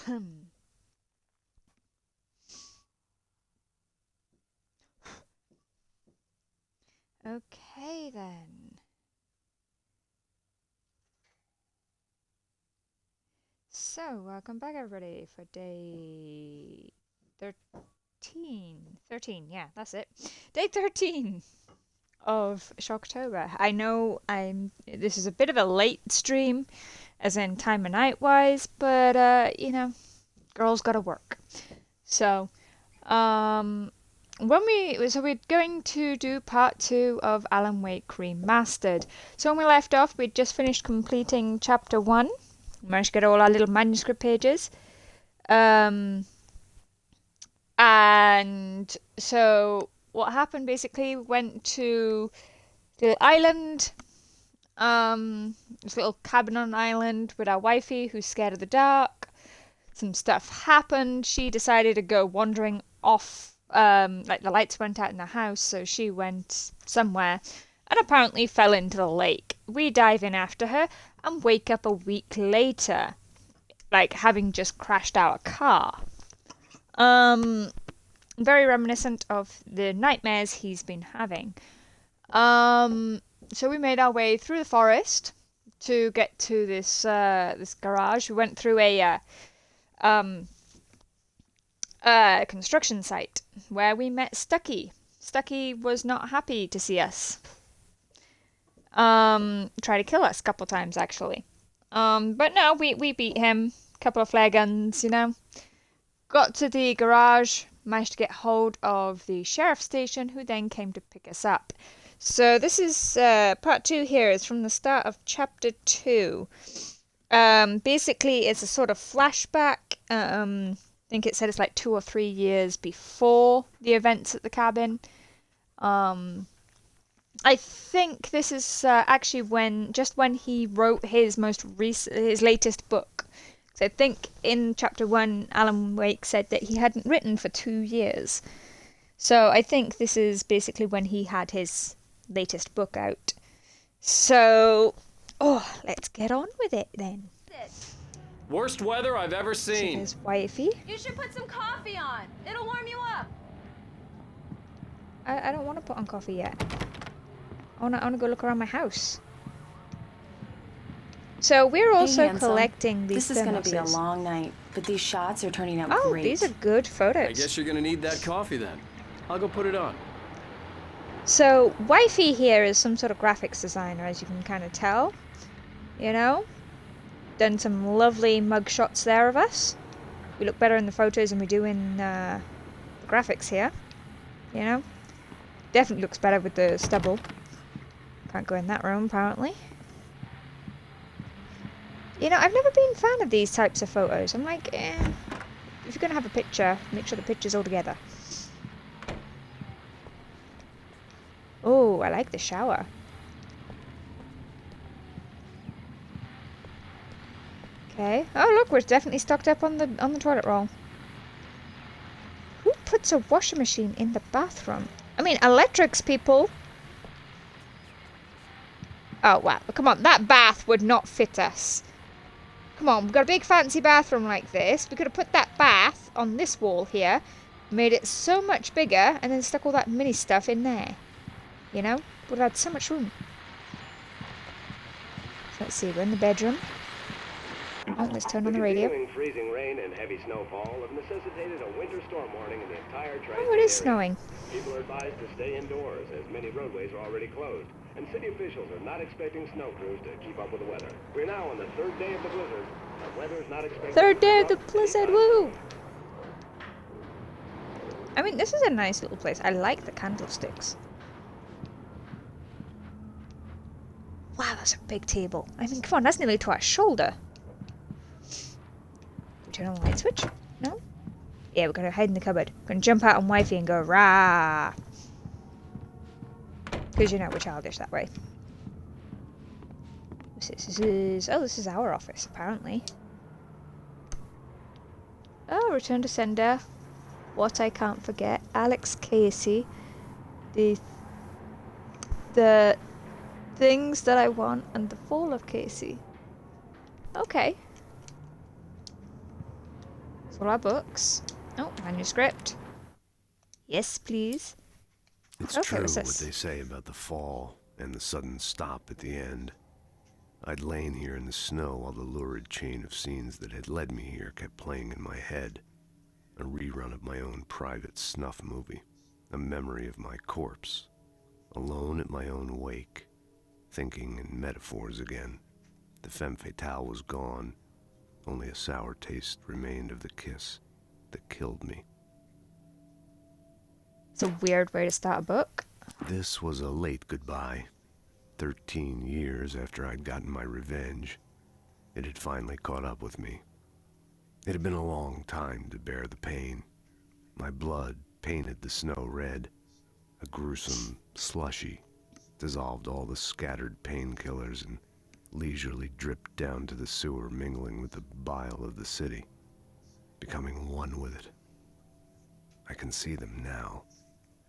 Okay then. So, welcome back everybody for day 13. 13, yeah, that's it. Day 13 of Shocktober. I know this is a bit of a late stream, as in time of night wise, but you know, girls gotta work. So, we're going to do part 2 of Alan Wake Remastered. So when we left off, we'd just finished completing chapter 1. Managed to get all our little manuscript pages. And so what happened basically, went to the island, this little cabin on an island with our wifey who's scared of the dark. Some stuff happened. She decided to go wandering off, like the lights went out in the house, so she went somewhere and apparently fell into the lake. We dive in after her and wake up a week later, like having just crashed our car. Very reminiscent of the nightmares he's been having. So we made our way through the forest to get to this garage. We went through a construction site where we met Stucky. Stucky was not happy to see us. Tried to kill us a couple times actually. But no, we beat him. Couple of flare guns, you know. Got to the garage, managed to get hold of the sheriff's station, who then came to pick us up. So this is part 2 here. It's from the start of chapter 2. Basically, it's a sort of flashback. I think it said it's like 2 or 3 years before the events at the cabin. I think this is actually when he wrote his his latest book. So I think in chapter 1, Alan Wake said that he hadn't written for 2 years. So I think this is basically when he had his latest book out. So, let's get on with it then. Worst weather I've ever So seen. there's wifey. You should put some coffee on. It'll warm you up. I don't want to put on coffee yet. I want to go look around my house. So we're also collecting these This is going to be a thermoses. long night, but these shots are turning out Oh, great. these are good photos. I guess you're gonna need that coffee then. I'll go put it on. So wifey here is some sort of graphics designer, as you can kind of tell. You know? Done some lovely mug shots there of us. We look better in the photos than we do in the graphics here. You know? Definitely looks better with the stubble. Can't go in that room, apparently. You know, I've never been a fan of these types of photos. I'm like, if you're going to have a picture, make sure the picture's all together. Oh, I like the shower. Okay. Oh, look, we're definitely stocked up on the toilet roll. Who puts a washing machine in the bathroom? I mean, electrics, people. Oh, wow. Come on, that bath would not fit us. Come on, we've got a big fancy bathroom like this. We could have put that bath on this wall here, made it so much bigger, and then stuck all that mini stuff in there. You know? Would have had so much room. So let's see, we're in the bedroom. Oh, let's turn on the radio. Freezing rain and heavy snowfall have necessitated a winter storm warning in the entire tri-state Oh, it is area. snowing. People are advised to stay indoors as many roadways are already closed, and city officials are not expecting snow crews to keep up with the weather. We're now on the 3rd day of the blizzard. The weather is not expected. Third day of the to blizzard, woo! I mean, this is a nice little place. I like the candlesticks. Wow, that's a big table. I mean, come on, that's nearly to our shoulder. Do we turn on the light switch? No? Yeah, we're gonna hide in the cupboard. We're gonna jump out on wifey and go rah! Because you know we're childish that way. This is our office, apparently. Oh, return to sender. What I can't forget. Alex Casey. The things that I want and the fall of Casey. Okay. It's all our books. Oh, manuscript. Yes, please. It's Okay, true what's what this? they say about the fall and the sudden stop at the end. I'd lain here in the snow while the lurid chain of scenes that had led me here kept playing in my head. A rerun of my own private snuff movie. A memory of my corpse. Alone at my own wake. Thinking in metaphors again. The femme fatale was gone. Only a sour taste remained of the kiss that killed me. It's a weird way to start a book. This was a late goodbye. 13 years after I'd gotten my revenge, it had finally caught up with me. It had been a long time to bear the pain. My blood painted the snow red. A gruesome slushy dissolved all the scattered painkillers and leisurely dripped down to the sewer, mingling with the bile of the city, becoming one with it. I can see them now,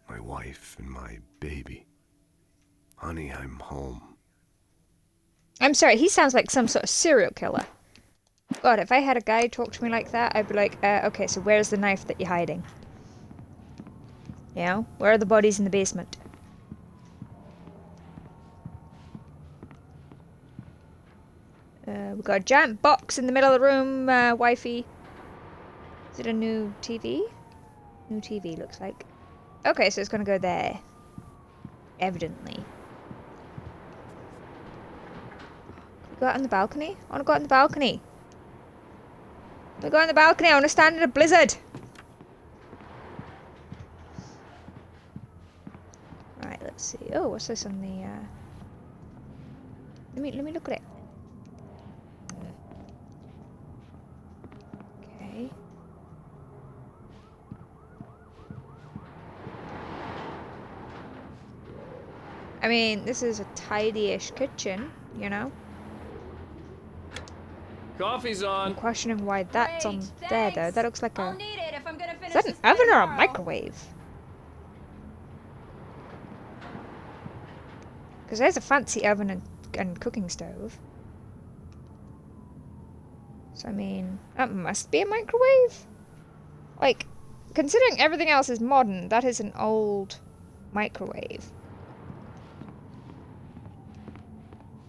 my wife and my baby. Honey, I'm home. I'm sorry, he sounds like some sort of serial killer. God, if I had a guy talk to me like that, I'd be like, okay, so where's the knife that you're hiding? You know, where are the bodies in the basement? We've got a giant box in the middle of the room, wifey. Is it a new TV? New TV, looks like. Okay, so it's gonna go there. Evidently. Can we go out on the balcony? I wanna go out on the balcony. Can we go on the balcony? I wanna stand in a blizzard. Right, let's see. Oh, what's this on the let me look at it. Okay. I mean, this is a tidy-ish kitchen, you know? Coffee's I'm on. questioning why that's on Great, there, though. thanks. That looks like I'll a... need it if I'm gonna finish Is that an this by oven or a tomorrow. microwave? Because there's a fancy oven and cooking stove. So, I mean, that must be a microwave? Like, considering everything else is modern, that is an old microwave.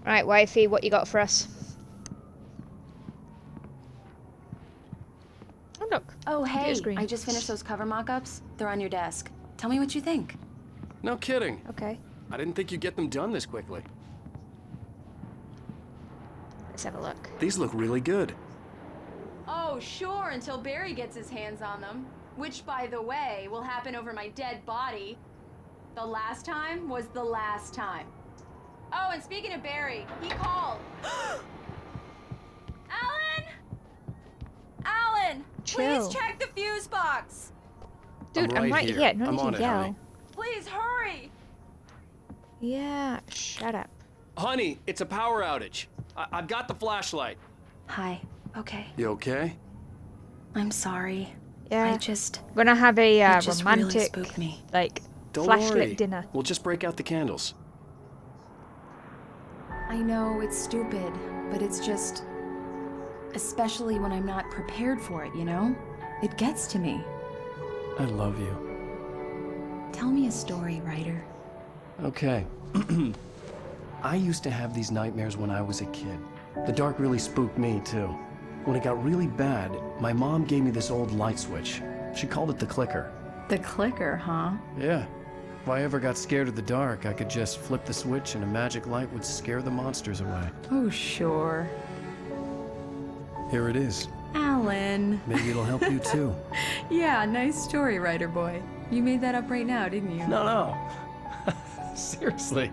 Right, wifey, what you got for us? Oh, look. Oh, hey, screen. I just finished those cover mock-ups. They're on your desk. Tell me what you think. No kidding. Okay, I didn't think you'd get them done this quickly. let's have a look. These look really good. Oh, sure, until Barry gets his hands on them. Which, by the way, will happen over my dead body. The last time was the last time. Oh, and speaking of Barry, he called. Alan! Alan! Chill. Please check the fuse box! Dude, I'm I'm right right here. here. No I'm need on to it, yell. honey. Please hurry! Yeah, shut up. Honey, it's a power outage. I've got the flashlight. Hi. Okay. You okay? I'm sorry. Yeah. I just... We're gonna have a it just really romantic, spooked me. like, Don't flashlit worry. dinner. We'll just break out the candles. I know it's stupid, but it's just... Especially when I'm not prepared for it, you know? It gets to me. I love you. Tell me a story, writer. Okay. I used to have these nightmares when I was a kid. The dark really spooked me, too. When it got really bad, my mom gave me this old light switch. She called it the clicker. The clicker, huh? Yeah. If I ever got scared of the dark, I could just flip the switch and a magic light would scare the monsters away. Oh, sure. Here it is. Alan. Maybe it'll help you, too. Yeah, nice story, writer boy. You made that up right now, didn't you? No. Seriously.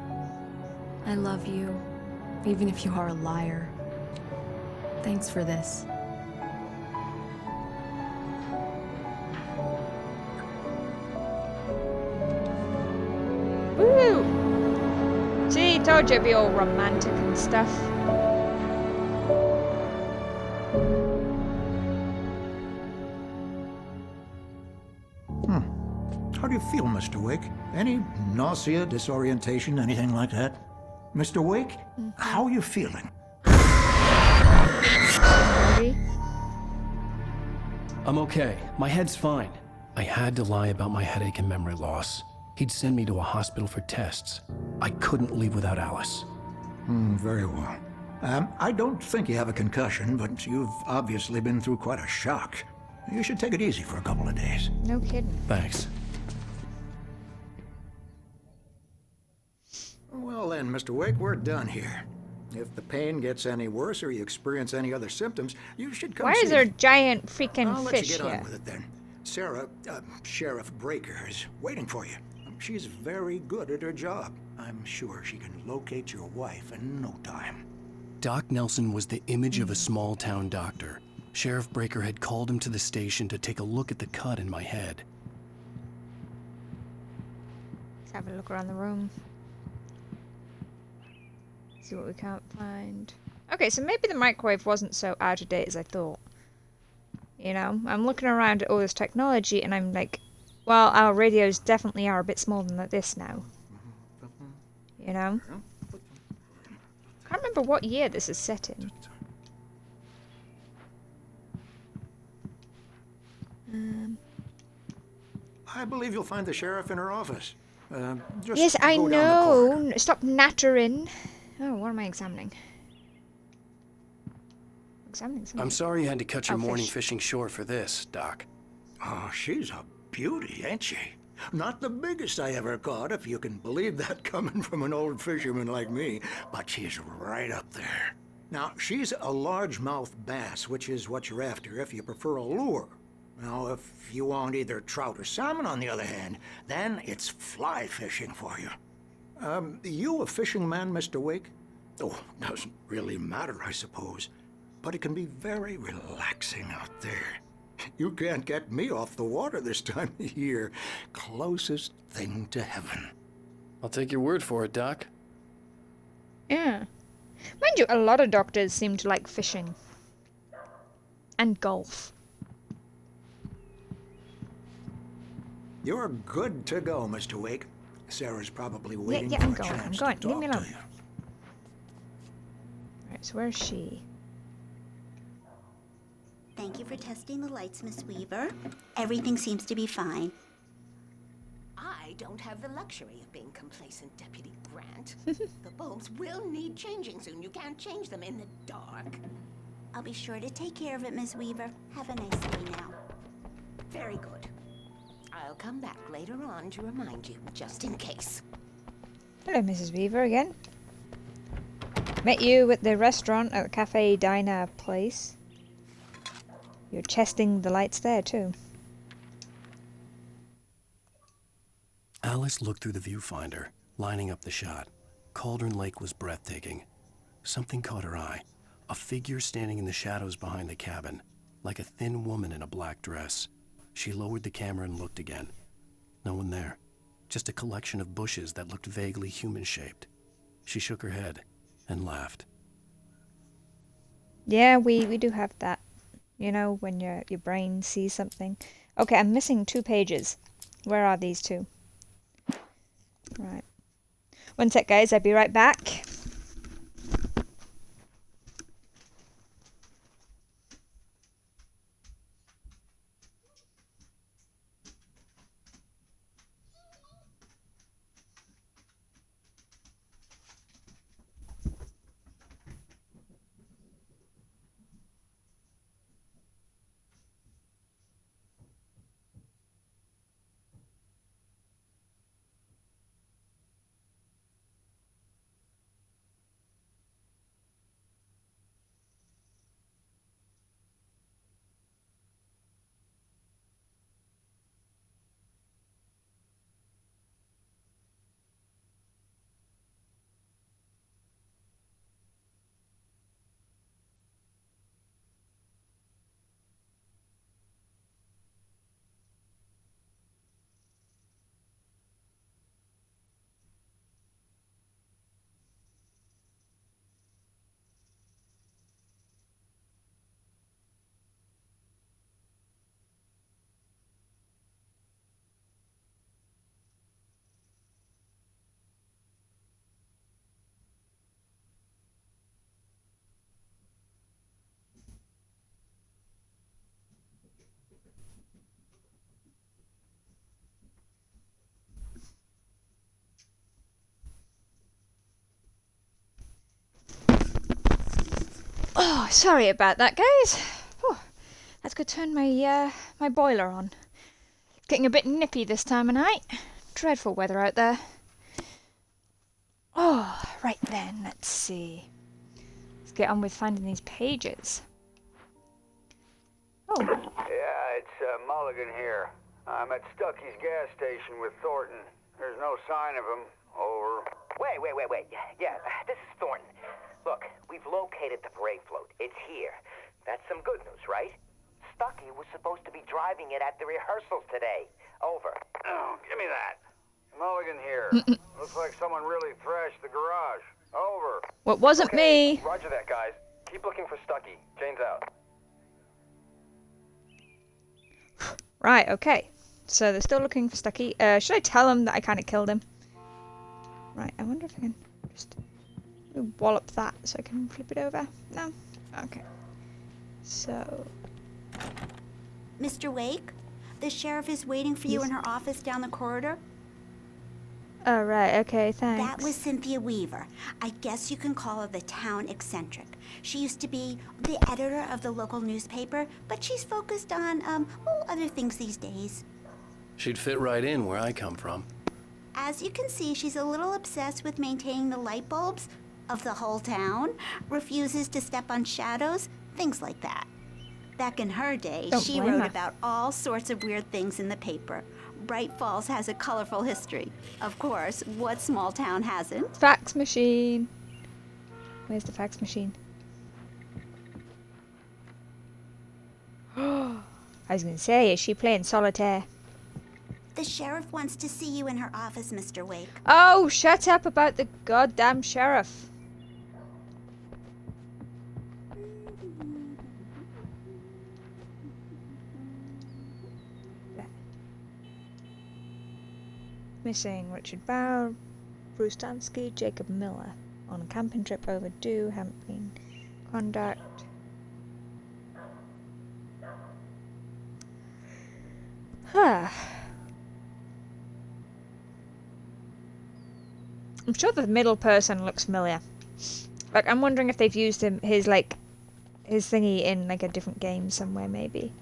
I love you, even if you are a liar. Thanks for this. Woo! See, told you it'd be all romantic and stuff. How do you feel, Mr. Wake? Any nausea, disorientation, anything like that? Mr. Wake, how are you feeling? Maybe. I'm okay. My head's fine. I had to lie about my headache and memory loss. He'd send me to a hospital for tests. I couldn't leave without Alice. Very well. I don't think you have a concussion, but you've obviously been through quite a shock. You should take it easy for a couple of days. No kidding. Thanks. Well then, Mr. Wake, we're done here. If the pain gets any worse or you experience any other symptoms, you should come Why see is there a me. giant freaking I'll let fish you get here? on with it then. Sarah, Sheriff Breaker, is waiting for you. She's very good at her job. I'm sure she can locate your wife in no time. Doc Nelson was the image of a small-town doctor. Sheriff Breaker had called him to the station to take a look at the cut in my head. Let's have a look around the room. See what we can't find. Okay, so maybe the microwave wasn't so out of date as I thought. You know, I'm looking around at all this technology and I'm like, well, our radios definitely are a bit smaller than this now. You know? Can't remember what year this is set in. I believe you'll find the sheriff in her office. Just Yes, I go down the corridor. know. Stop nattering. Oh, what am I examining? Examining something. I'm sorry you had to cut your Oh, morning fish. fishing short for this, Doc. Oh, she's a beauty, ain't she? Not the biggest I ever caught, if you can believe that coming from an old fisherman like me, but she's right up there. Now, she's a largemouth bass, which is what you're after if you prefer a lure. Now, if you want either trout or salmon, on the other hand, then it's fly fishing for you. You a fishing man, Mr. Wake? Oh, doesn't really matter, I suppose. But it can be very relaxing out there. You can't get me off the water this time of year. Closest thing to heaven. I'll take your word for it, Doc. Yeah. Mind you, a lot of doctors seem to like fishing. And golf. You're good to go, Mr. Wake. Sarah's probably waiting yeah, for I'm a going, chance I'm going. to Leave me talk alone. to you. Right, so where's she? Thank you for testing the lights, Miss Weaver. Everything seems to be fine. I don't have the luxury of being complacent, Deputy Grant. The bulbs will need changing soon. You can't change them in the dark. I'll be sure to take care of it, Miss Weaver. Have a nice day now. Very good. I'll come back later on to remind you, just in case. Hello, Mrs. Weaver again. Met you at the restaurant at the cafe diner place. You're testing the lights there too. Alice looked through the viewfinder, lining up the shot. Cauldron Lake was breathtaking. Something caught her eye. A figure standing in the shadows behind the cabin, like a thin woman in a black dress. She lowered the camera and looked again. No one there. Just a collection of bushes that looked vaguely human-shaped. She shook her head and laughed. Yeah, we do have that. You know, when your brain sees something. Okay, I'm missing 2 pages. Where are these 2? Right. One sec, guys. I'll be right back. Sorry about that, guys. Oh, let's go turn my my boiler on. Getting a bit nippy this time of night. Dreadful weather out there. Oh, right then, let's see. Let's get on with finding these pages. Oh. Yeah, it's Mulligan here. I'm at Stucky's gas station with Thornton. There's no sign of him. Over. Wait. Yeah, this is Thornton. Look, we've located the parade float. It's here. That's some good news, right? Stucky was supposed to be driving it at the rehearsals today. Over. Oh, give me that. Mulligan here. Looks like someone really thrashed the garage. Over. Well, it wasn't me. Roger that, guys. Keep looking for Stucky. Jane's out. Right, okay. So they're still looking for Stucky. Should I tell them that I kind of killed him? Right, I wonder if I can just wallop that so I can flip it over. No? Okay. So... Mr. Wake, the sheriff is waiting for you in her office down the corridor. Oh, right, okay, thanks. That was Cynthia Weaver. I guess you can call her the town eccentric. She used to be the editor of the local newspaper, but she's focused on, other things these days. She'd fit right in where I come from. As you can see, she's a little obsessed with maintaining the light bulbs of the whole town, refuses to step on shadows, things like that. Back in her day, she wrote about all sorts of weird things in the paper. Bright Falls has a colorful history. Of course, what small town hasn't? Fax machine. Where's the fax machine? I was going to say, is she playing solitaire? The sheriff wants to see you in her office, Mr. Wake. Oh, shut up about the goddamn sheriff. Missing Richard Bow, Bruce Dansky, Jacob Miller. On a camping trip overdue, haven't been conduct. I'm sure the middle person looks familiar. Like, I'm wondering if they've used his thingy in like a different game somewhere, maybe.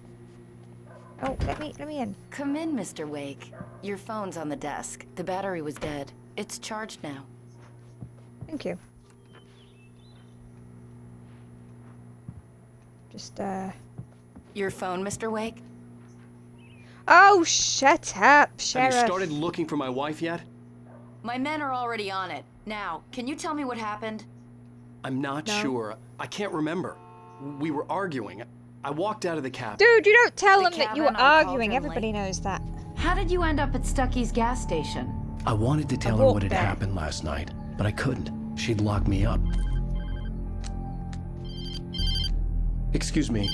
Oh, let me in. Come in, Mr. Wake. Your phone's on the desk. The battery was dead. It's charged now. Thank you. Just, Your phone, Mr. Wake? Oh, shut up, Sheriff. Have you started looking for my wife yet? My men are already on it. Now, can you tell me what happened? I'm not sure. I can't remember. We were arguing. I walked out of the cab. Dude, you don't tell them that you were cabin on arguing. Cauldron Everybody Lake. knows that. How did you end up at Stucky's gas station? I wanted to tell her walked what had there. happened last night, but I couldn't. She'd locked me up. Excuse me.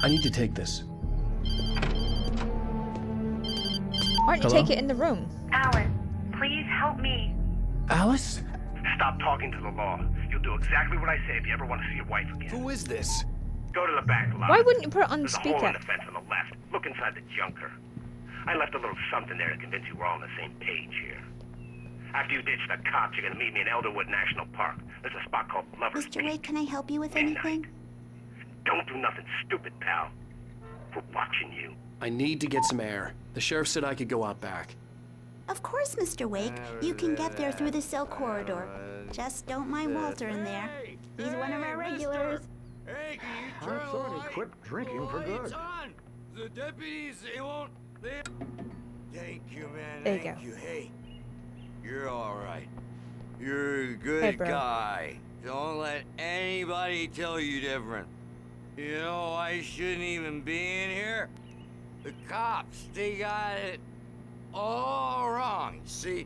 I need to take this. Why don't you Hello? take it in the room? Alice, please help me. Alice? Stop talking to the law. You'll do exactly what I say if you ever want to see your wife again. Who is this? Go to the back lot. Why wouldn't you put it on There's a hole speaker? in the fence on the left. Look inside the junker. I left a little something there to convince you we're all on the same page here. After you ditch the cops, you're gonna meet me in Elderwood National Park. There's a spot called Lover's Mr. Peak. Wake, can I help you with Midnight. anything? Don't do nothing stupid, pal. We're watching you. I need to get some air. The sheriff said I could go out back. Of course, Mr. Wake. You can get there through the cell corridor. Just don't mind Walter in there. He's one of our regulars. Hey, I thought he quit drinking for good. The deputies, they won't... Thank you, man. There you Thank go. you. Hey, you're all right. You're a good Hey, bro. guy. Don't let anybody tell you different. You know, I shouldn't even be in here. The cops, they got it all wrong. See?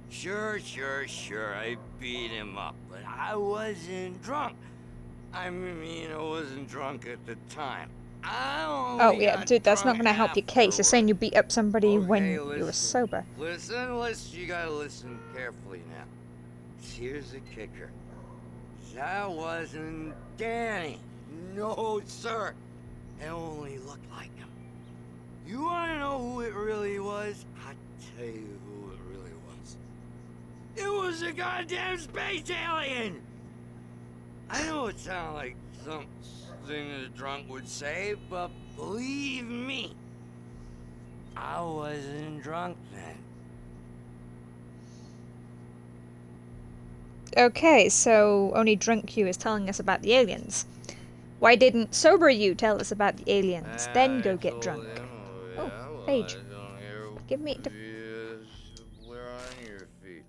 Sure, I beat him up, but I wasn't drunk. I mean, I wasn't drunk at the time. I only Oh, yeah, got dude, that's not drunk going to help your case. You're saying you beat up somebody when Okay, you were listen. sober. Listen, you gotta listen carefully now. Here's the kicker. That wasn't Danny. No, sir. It only looked like him. You wanna know who it really was? I'll tell you who it really was. It was a goddamn space alien! I know it sounds like something thing a drunk would say, but believe me, I wasn't drunk then. Okay, so only drunk you is telling us about the aliens. Why didn't sober you tell us about the aliens, then go get drunk? Oh, page. Give me the... We're on your feet.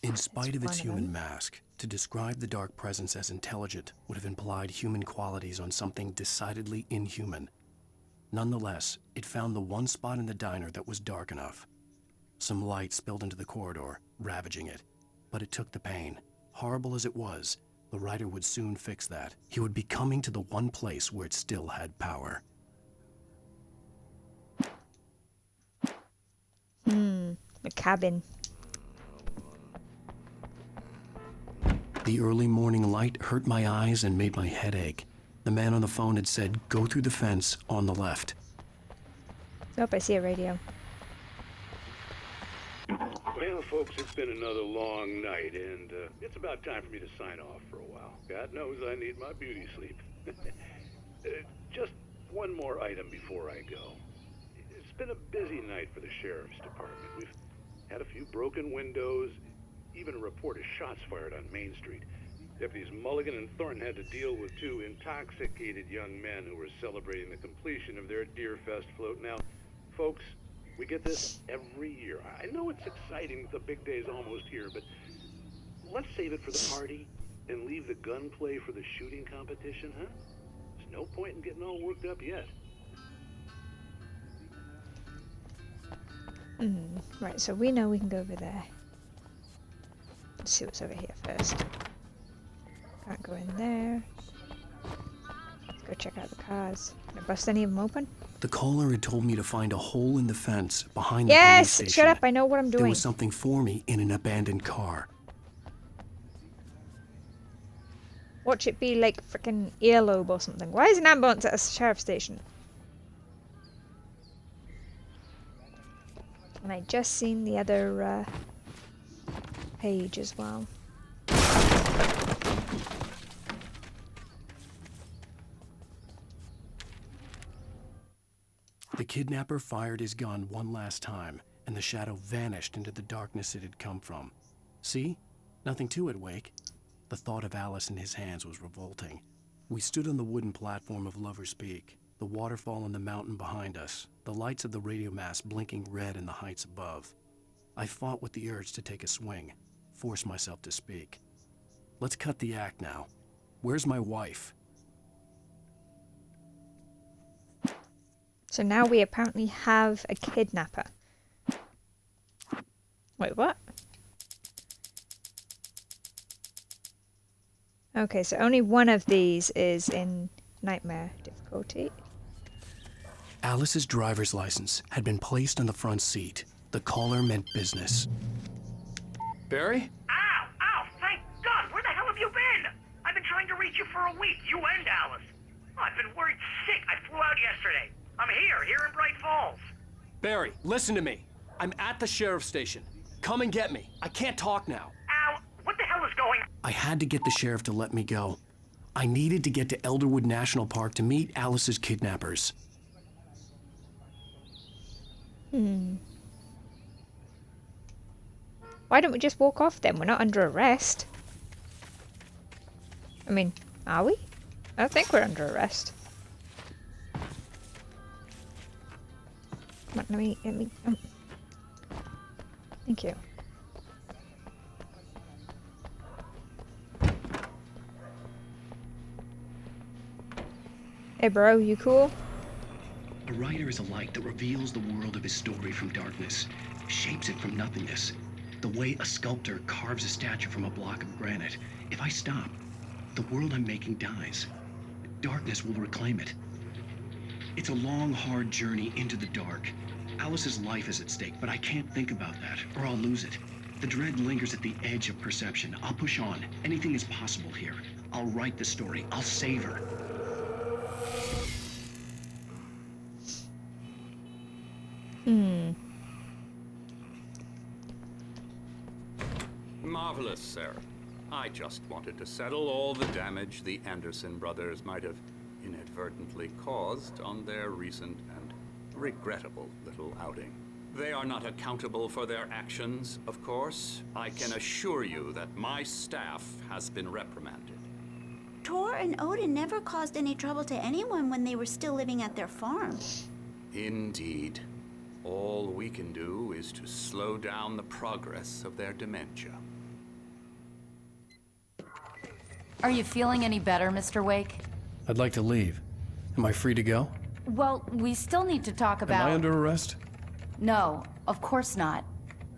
In spite of its human mask, to describe the dark presence as intelligent would have implied human qualities on something decidedly inhuman. Nonetheless, it found the one spot in the diner that was dark enough. Some light spilled into the corridor, ravaging it. But it took the pain. Horrible as it was, the writer would soon fix that. He would be coming to the one place where it still had power. The cabin. The early morning light hurt my eyes and made my head ache. The man on the phone had said, "Go through the fence on the left." Oh, I see a radio. Well, folks, it's been another long night, and it's about time for me to sign off for a while. God knows I need my beauty sleep. Just one more item before I go. It's been a busy night for the Sheriff's Department. We've had a few broken windows, even a report of shots fired on Main Street. Deputies Mulligan and Thornton had to deal with two intoxicated young men who were celebrating the completion of their Deer Fest float. Now, folks, we get this every year. I know it's exciting that the big day's almost here, but let's save it for the party and leave the gunplay for the shooting competition, huh? There's no point in getting all worked up yet. Right, so we know we can go over there. Let's see what's over here first. Can't go in there. Let's go check out the cars. Can I bust any of them open? The caller had told me to find a hole in the fence behind the police Yes! station. Shut up, I know what I'm doing. There was something for me in an abandoned car. Watch it be like freaking earlobe or something. Why is an ambulance at a sheriff's station? And I just seen the other page as well. The kidnapper fired his gun one last time, and the shadow vanished into the darkness it had come from. See? Nothing to it, Wake. The thought of Alice in his hands was revolting. We stood on the wooden platform of Lover's Peak, the waterfall on the mountain behind us, the lights of the radio mast blinking red in the heights above. I fought with the urge to take a swing, force myself to speak. Let's cut the act now. Where's my wife? So now we apparently have a kidnapper. Wait, what? Okay, so only one of these is in nightmare difficulty. Alice's driver's license had been placed on the front seat. The caller meant business. Barry? Ow! Ow! Thank God! Where the hell have you been? I've been trying to reach you for a week, you and Alice. Oh, I've been worried sick. I flew out yesterday. I'm here in Bright Falls. Barry, listen to me. I'm at the sheriff's station. Come and get me. I can't talk now. Ow! What the hell is going on? I had to get the sheriff to let me go. I needed to get to Elderwood National Park to meet Alice's kidnappers. Why don't we just walk off then? We're not under arrest. I mean, are we? I don't think we're under arrest. Come on, let me, Thank you. Hey bro, you cool? A writer is a light that reveals the world of his story from darkness, shapes it from nothingness. The way a sculptor carves a statue from a block of granite. If I stop, the world I'm making dies. Darkness will reclaim it. It's a long, hard journey into the dark. Alice's life is at stake, but I can't think about that, or I'll lose it. The dread lingers at the edge of perception. I'll push on. Anything is possible here. I'll write the story. I'll save her. Marvelous, sir. I just wanted to settle all the damage the Anderson brothers might have inadvertently caused on their recent and regrettable little outing. They are not accountable for their actions, of course. I can assure you that my staff has been reprimanded. Tor and Odin never caused any trouble to anyone when they were still living at their farm. Indeed. All we can do is to slow down the progress of their dementia. Are you feeling any better, Mr. Wake? I'd like to leave. Am I free to go? Well, we still need to talk about... Am I under arrest? No, of course not.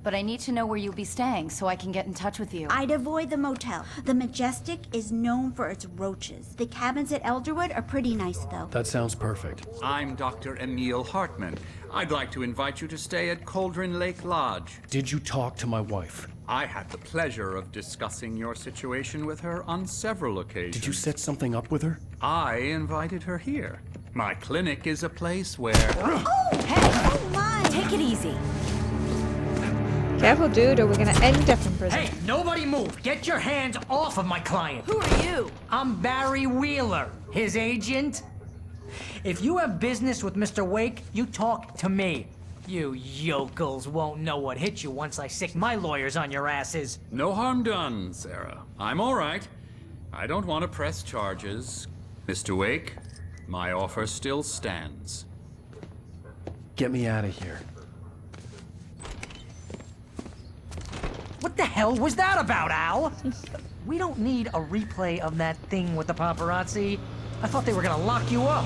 But I need to know where you'll be staying so I can get in touch with you. I'd avoid the motel. The Majestic is known for its roaches. The cabins at Elderwood are pretty nice, though. That sounds perfect. I'm Dr. Emil Hartman. I'd like to invite you to stay at Cauldron Lake Lodge. Did you talk to my wife? I had the pleasure of discussing your situation with her on several occasions. Did you set something up with her? I invited her here. My clinic is a place where... Oh! Hey! Oh, my! Take it easy. Careful, dude, or we're gonna end up in prison. Hey, nobody move! Get your hands off of my client! Who are you? I'm Barry Wheeler, his agent. If you have business with Mr. Wake, you talk to me. You yokels won't know what hit you once I sick my lawyers on your asses. No harm done, Sarah. I'm all right. I don't want to press charges. Mr. Wake, my offer still stands. Get me out of here. What the hell was that about, Al? We don't need a replay of that thing with the paparazzi. I thought they were gonna lock you up.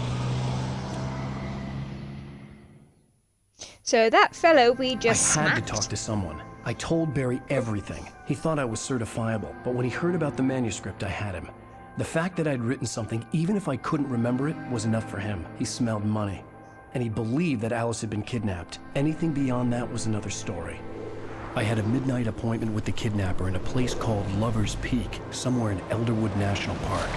So that fellow we just I had smacked. to talk to someone. I told Barry everything. He thought I was certifiable, but when he heard about the manuscript, I had him. The fact that I'd written something, even if I couldn't remember it, was enough for him. He smelled money. And he believed that Alice had been kidnapped. Anything beyond that was another story. I had a midnight appointment with the kidnapper in a place called Lover's Peak, somewhere in Elderwood National Park.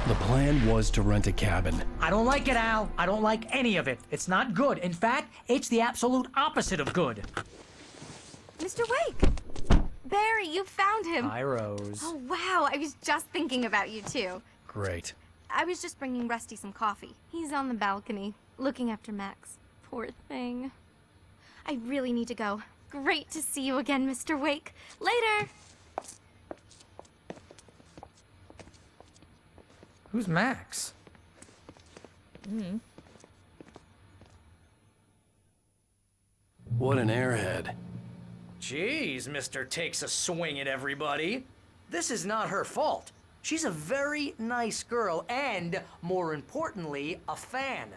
The plan was to rent a cabin. I don't like it, Al. I don't like any of it. It's not good. In fact, it's the absolute opposite of good. Mr. Wake! Barry, you found him! Hi, Rose. Oh, wow. I was just thinking about you, too. Great. I was just bringing Rusty some coffee. He's on the balcony, looking after Max. Poor thing. I really need to go. Great to see you again, Mr. Wake. Later! Who's Max? What an airhead. Jeez, Mr. Takes a swing at everybody. This is not her fault. She's a very nice girl and, more importantly, a fan.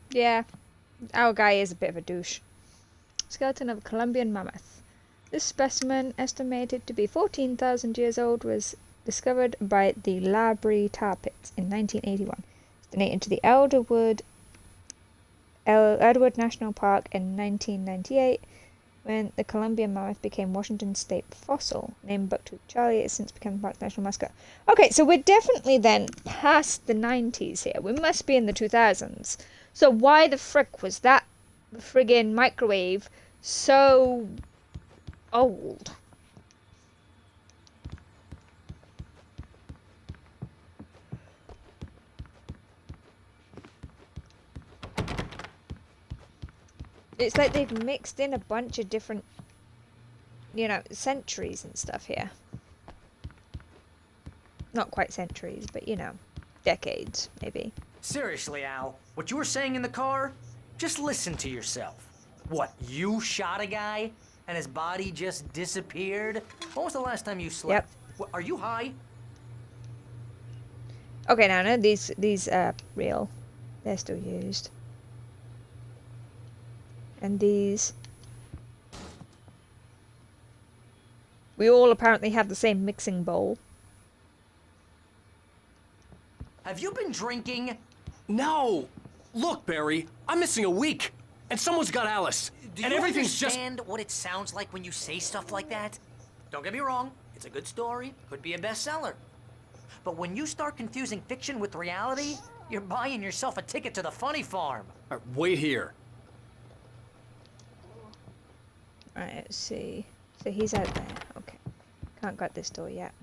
Yeah, our guy is a bit of a douche. Skeleton of a Columbian mammoth. This specimen, estimated to be 14,000 years old, was discovered by the Labrie tar pits in 1981. It's donated to the Elderwood National Park in 1998, when the Columbian mammoth became Washington state fossil. Named Bucktooth Charlie, it has since become the park's national mascot. Okay, so we're definitely then past the 90s here. We must be in the 2000s. So why the frick was that friggin' microwave so old? It's like they've mixed in a bunch of different, you know, centuries and stuff here. Not quite centuries, but, you know, decades, maybe. Seriously, Al, what you were saying in the car? Just listen to yourself. What, you shot a guy and his body just disappeared? When was the last time you slept? What, are you high? Okay, no, these are real. They're still used. And these... We all apparently have the same mixing bowl. Have you been drinking? No! Look, Barry, I'm missing a week, and someone's got Alice, Do and you everything's just... understand what it sounds like when you say stuff like that? Don't get me wrong, it's a good story, could be a bestseller. But when you start confusing fiction with reality, you're buying yourself a ticket to the funny farm. Wait here. Right, let's see. So he's out there. Okay. Can't get this door yet.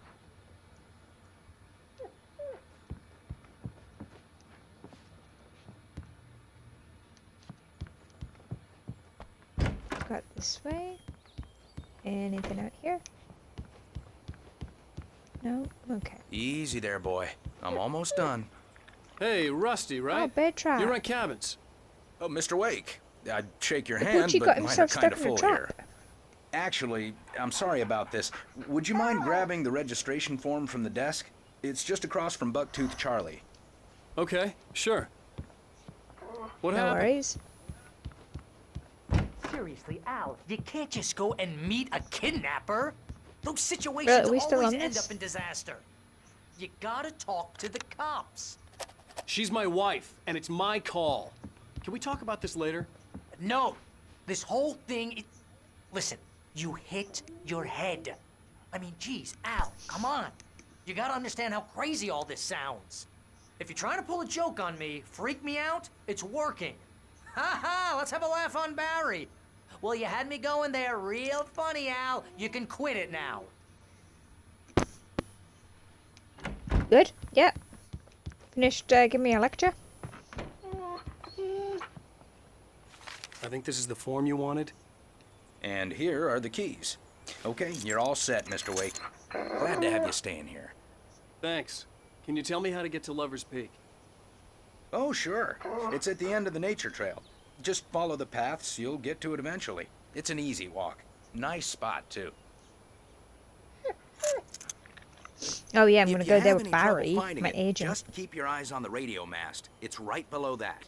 Got this way. Anything out here? No? Okay. Easy there, boy. I'm almost done. Hey, Rusty, right? Oh, bear trap. You run cabins. Oh, Mr. Wake. I'd shake your The hand, Poochie but got mine are himself kind stuck of in a full trap. here. Actually, I'm sorry about this. Would you mind grabbing the registration form from the desk? It's just across from Bucktooth Charlie. Okay, sure. What No happened? worries. Seriously, Al, you can't just go and meet a kidnapper. Those Really, situations are we still always on end this? up in disaster. You gotta talk to the cops. She's my wife, and it's my call. Can we talk about this later? No, this whole thing. Listen, you hit your head. I mean, geez, Al, come on. You gotta understand how crazy all this sounds. If you're trying to pull a joke on me, freak me out, it's working. Ha ha, let's have a laugh on Barry. Well, you had me going there real funny, Al. You can quit it now. Good? Yep. Finished giving me a lecture? I think this is the form you wanted. And here are the keys. Okay, you're all set, Mr. Wake. Glad to have you staying here. Thanks. Can you tell me how to get to Lover's Peak? Oh, sure. It's at the end of the nature trail. Just follow the paths, you'll get to it eventually. It's an easy walk. Nice spot, too. Oh yeah, I'm If gonna you go there have with any trouble Barry, finding my it, agent. Just keep your eyes on the radio mast. It's right below that.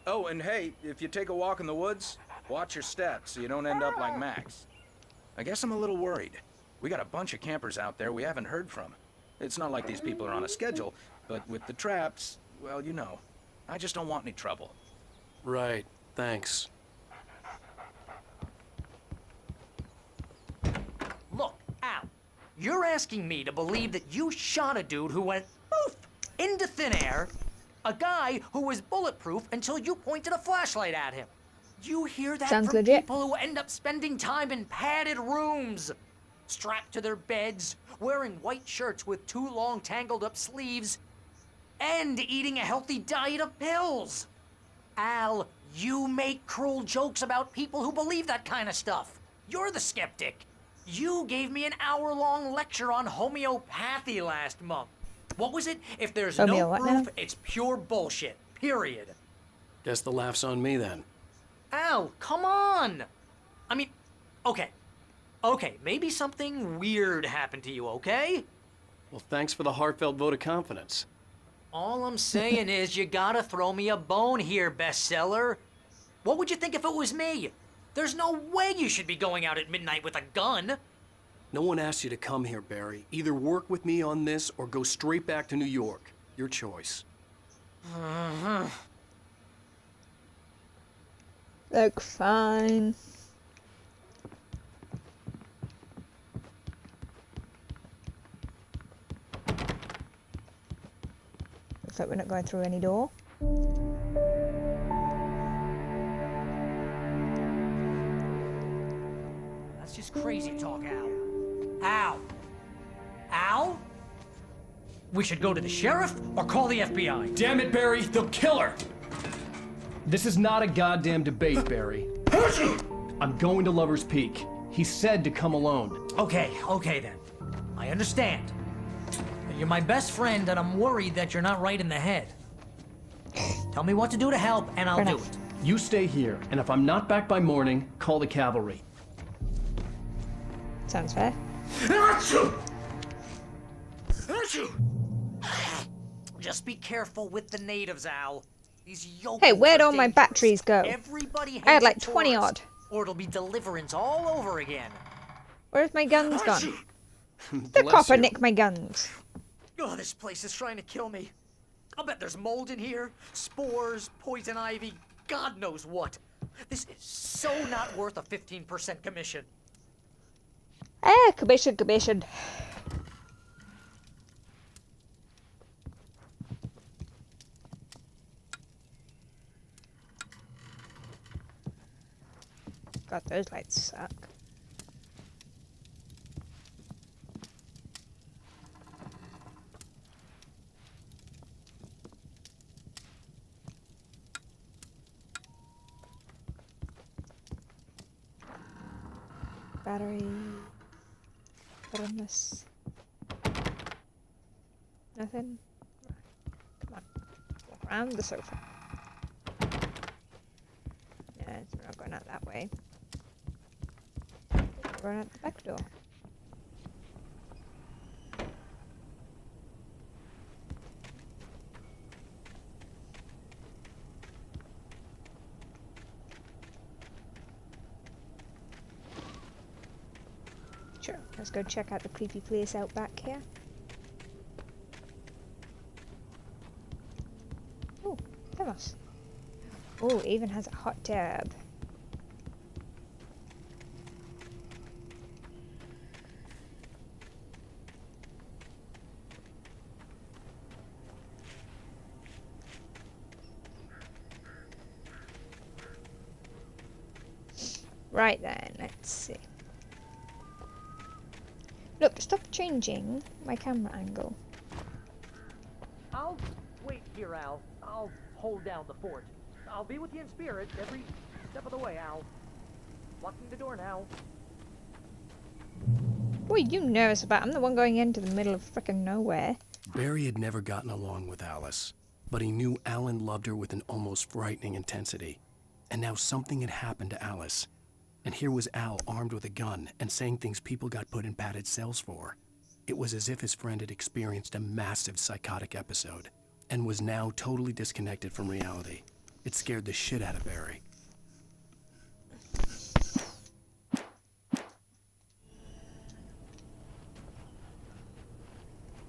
Oh, and hey, if you take a walk in the woods, watch your steps so you don't end up like Max. I guess I'm a little worried. We got a bunch of campers out there we haven't heard from. It's not like these people are on a schedule, but with the traps, well, you know. I just don't want any trouble. Right, thanks. Look, Al, you're asking me to believe that you shot a dude who went poof into thin air, a guy who was bulletproof until you pointed a flashlight at him. You hear that Sounds from legit. people who end up spending time in padded rooms, strapped to their beds, wearing white shirts with too long tangled up sleeves, and eating a healthy diet of pills. Al, you make cruel jokes about people who believe that kind of stuff. You're the skeptic. You gave me an hour-long lecture on homeopathy last month. What was it? If there's no what proof, now? it's pure bullshit. Period. Guess the laugh's on me then. Al, come on! I mean, okay. Okay, maybe something weird happened to you, okay? Well, thanks for the heartfelt vote of confidence. All I'm saying is you gotta throw me a bone here, bestseller. What would you think if it was me? There's no way you should be going out at midnight with a gun. No one asked you to come here, Barry. Either work with me on this or go straight back to New York. Your choice. Look, fine. Looks like we're not going through any door. That's just crazy talk, Al. Al? Al? We should go to the sheriff or call the FBI. Damn it, Barry! They'll kill her! This is not a goddamn debate, Barry. I'm going to Lover's Peak. He said to come alone. Okay then. I understand. You're my best friend, and I'm worried that you're not right in the head. Tell me what to do to help, and I'll do it. You stay here, and if I'm not back by morning, call the cavalry. Sounds fair. Just be careful with the natives, Al. These yokels Hey, where'd are all my dangerous. batteries go? Everybody I had hates like a 20 tourist, odd. or it'll be deliverance all over again. Where's my guns gone? The Bless copper you. nicked my guns. Oh, this place is trying to kill me. I'll bet there's mold in here, spores, poison ivy, God knows what. This is so not worth a 15% commission. Commission. God, those lights suck. Battery. Put on this. Nothing. Come on. Walk around the sofa. Yeah, we're not going out that way. We're going out the back door. Sure, let's go check out the creepy place out back here. Oh, thermos. Oh, it even has a hot tub. Right then, let's see. Look, stop changing my camera angle. I'll wait here, Al. I'll hold down the fort. I'll be with you in spirit every step of the way, Al. Locking the door now. What are you nervous about? I'm the one going into the middle of frickin' nowhere. Barry had never gotten along with Alice, but he knew Alan loved her with an almost frightening intensity. And now something had happened to Alice. And here was Al armed with a gun and saying things people got put in padded cells for. It was as if his friend had experienced a massive psychotic episode and was now totally disconnected from reality. It scared the shit out of Barry.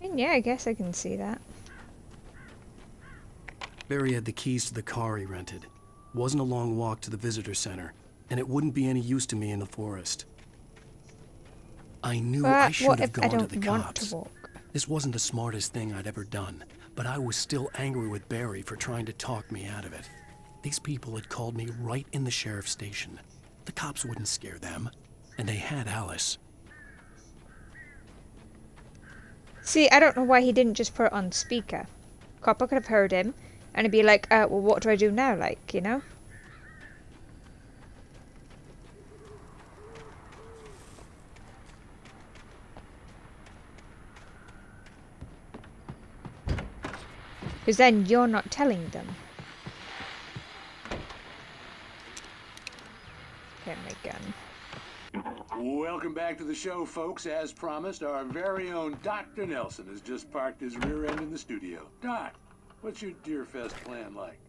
And yeah, I guess I can see that. Barry had the keys to the car he rented. Wasn't a long walk to the visitor center, and it wouldn't be any use to me in the forest. I knew I should have gone to the cops. This wasn't the smartest thing I'd ever done, but I was still angry with Barry for trying to talk me out of it. These people had called me right in the sheriff's station. The cops wouldn't scare them, and they had Alice. See, I don't know why he didn't just put it on speaker. Copper could have heard him, and he'd be like, well, what do I do now, like, you know? Because then you're not telling them. Okay, my gun. Welcome back to the show, folks. As promised, our very own Dr. Nelson has just parked his rear end in the studio. Doc, what's your Deerfest plan like?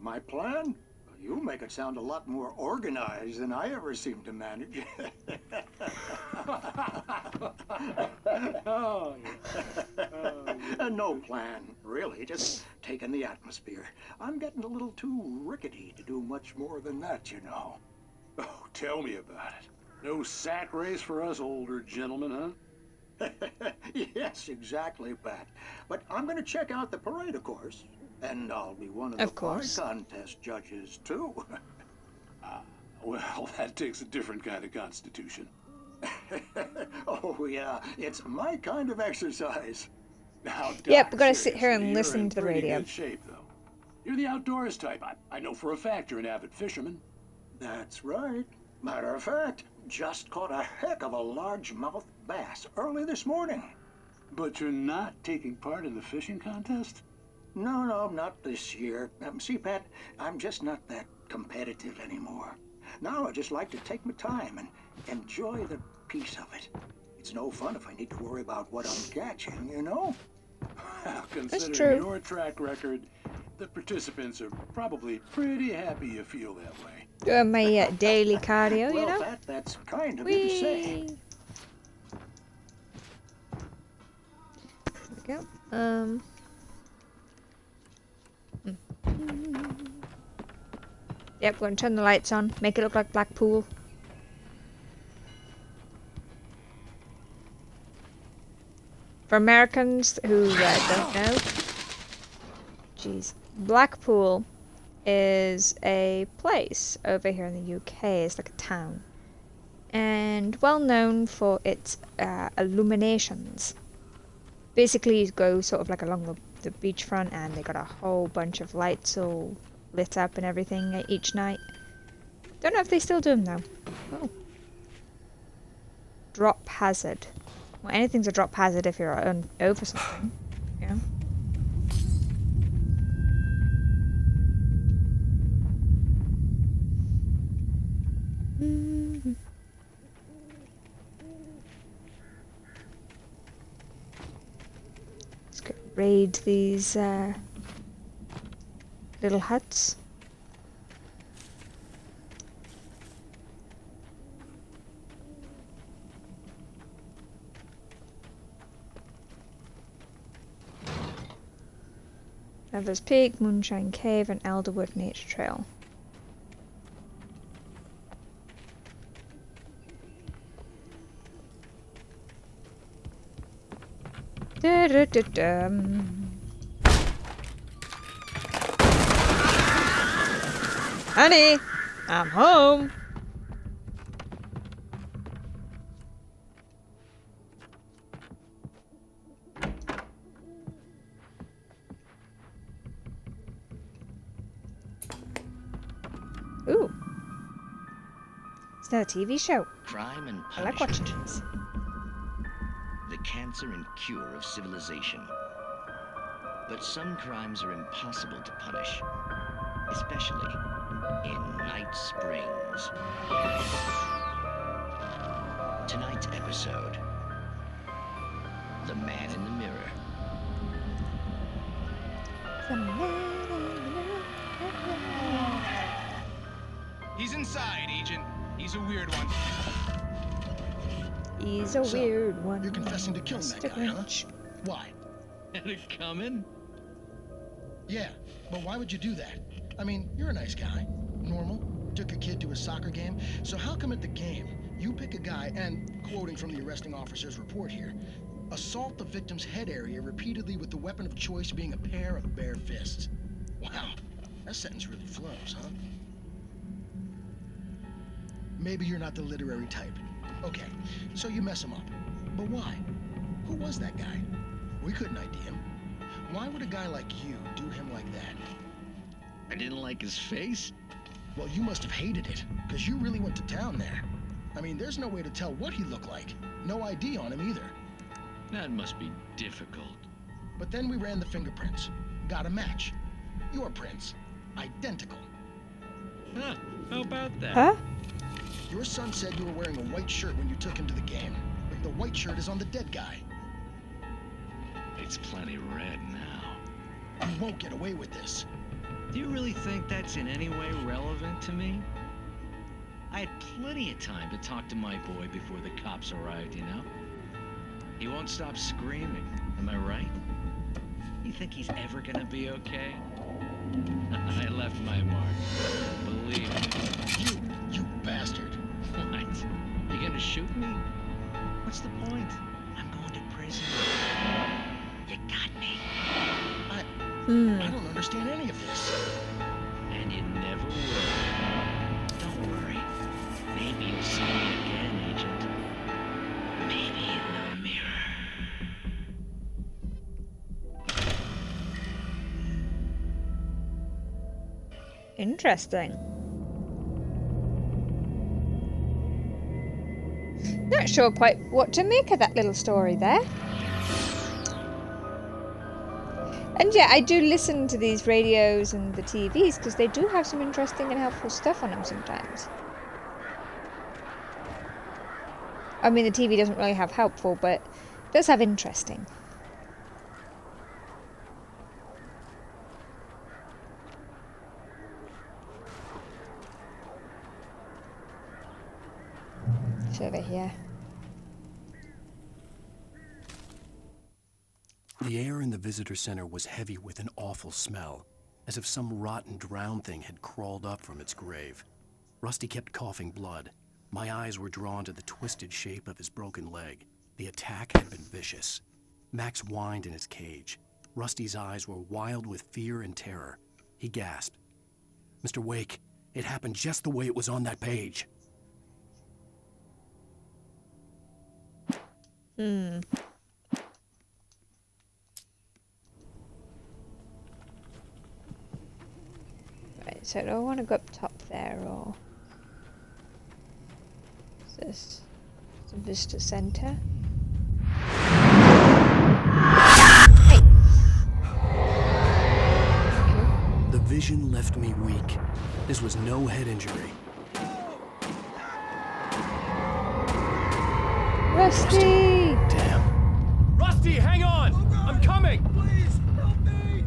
My plan? You make it sound a lot more organized than I ever seem to manage. No plan, really. Just taking the atmosphere. I'm getting a little too rickety to do much more than that, you know. Oh, tell me about it. No sack race for us older gentlemen, huh? Yes, exactly, Pat. But I'm going to check out the parade, of course. And I'll be one of the pie contest judges, too. Well, that takes a different kind of constitution. Oh, yeah. It's my kind of exercise. Now, Doc, yep, we're going to sit here and you're listen in to the pretty radio. Good shape, though. You're the outdoors type. I know for a fact you're an avid fisherman. That's right. Matter of fact, just caught a heck of a largemouth bass early this morning. But you're not taking part in the fishing contest? No, not this year. See, Pat, I'm just not that competitive anymore. Now I just like to take my time and enjoy the peace of it. It's no fun if I need to worry about what I'm catching, you know? Well, considering your track record, the participants are probably pretty happy you feel that way. Doing my daily cardio, you know? Well, that's kind of you to say. There we go. Yep, we're going to turn the lights on, make it look like Blackpool. For Americans who don't know, jeez, Blackpool is a place over here in the UK. It's like a town. And well known for its illuminations. Basically, you go sort of like along the beachfront and they got a whole bunch of lights all lit up and everything each night. Don't know if they still do them though. Oh. Drop hazard. Well, anything's a drop hazard if you're over something. Yeah. Let's go raid these little huts. Lover's Peak, Moonshine Cave, and Elderwood Nature Trail. Honey, I'm home. Ooh. It's not a TV show. Crime and I like punishment. watching these. The cancer and cure of civilization. But some crimes are impossible to punish, especially in Night Springs. Tonight's episode, The Man in the Mirror. The man in the mirror. He's inside, Agent. He's a weird one. He's a weird one. You're confessing to killing that guy, huh? Why? Had it coming? Yeah, but why would you do that? I mean, you're a nice guy. Normal. Took a kid to a soccer game. So how come at the game, you pick a guy and, quoting from the arresting officer's report here, assault the victim's head area repeatedly with the weapon of choice being a pair of bare fists? Wow, that sentence really flows, huh? Maybe you're not the literary type. Okay, so you mess him up. But why? Who was that guy? We couldn't ID him. Why would a guy like you do him like that? I didn't like his face? Well, you must have hated it, because you really went to town there. I mean, there's no way to tell what he looked like. No ID on him either. That must be difficult. But then we ran the fingerprints. Got a match. Your prints. Identical. Huh, how about that? Huh? Your son said you were wearing a white shirt when you took him to the game. But the white shirt is on the dead guy. It's plenty red now. You won't get away with this. Do you really think that's in any way relevant to me? I had plenty of time to talk to my boy before the cops arrived, you know? He won't stop screaming, am I right? You think he's ever gonna be okay? I left my mark. Believe me. You bastard. What? You gonna shoot me? What's the point? I'm going to prison. You got me. I don't understand any of this. And you never will. Don't worry. Maybe you'll see me again, Agent. Maybe in the mirror. Interesting. Not sure quite what to make of that little story there. And yeah, I do listen to these radios and the TVs because they do have some interesting and helpful stuff on them sometimes. I mean, the TV doesn't really have helpful, but it does have interesting. It's over here. The air in the visitor center was heavy with an awful smell, as if some rotten drowned thing had crawled up from its grave. Rusty kept coughing blood. My eyes were drawn to the twisted shape of his broken leg. The attack had been vicious. Max whined in his cage. Rusty's eyes were wild with fear and terror. He gasped. Mr. Wake, it happened just the way it was on that page. Hmm. Right, so do I want to go up top there, or is this the visitor center? Hey. The vision left me weak. This was no head injury. Rusty! Damn. Rusty, hang on! I'm coming! Please, help me!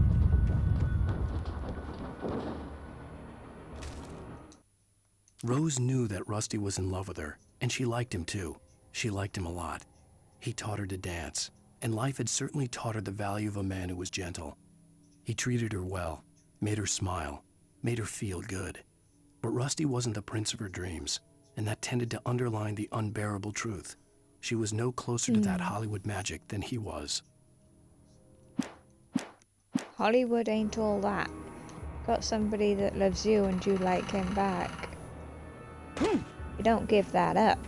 Rose knew that Rusty was in love with her, and she liked him too. She liked him a lot. He taught her to dance, and life had certainly taught her the value of a man who was gentle. He treated her well, made her smile, made her feel good. But Rusty wasn't the prince of her dreams, and that tended to underline the unbearable truth. She was no closer to that Hollywood magic than he was. Hollywood ain't all that. Got somebody that loves you and you like him back. You don't give that up.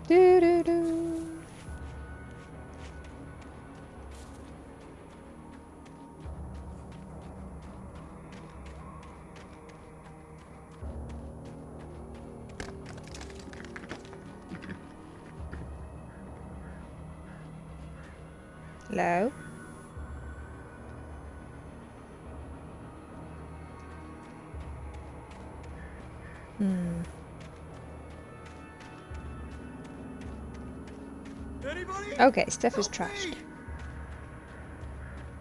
Do do do. Hello? Okay, stuff is trashed.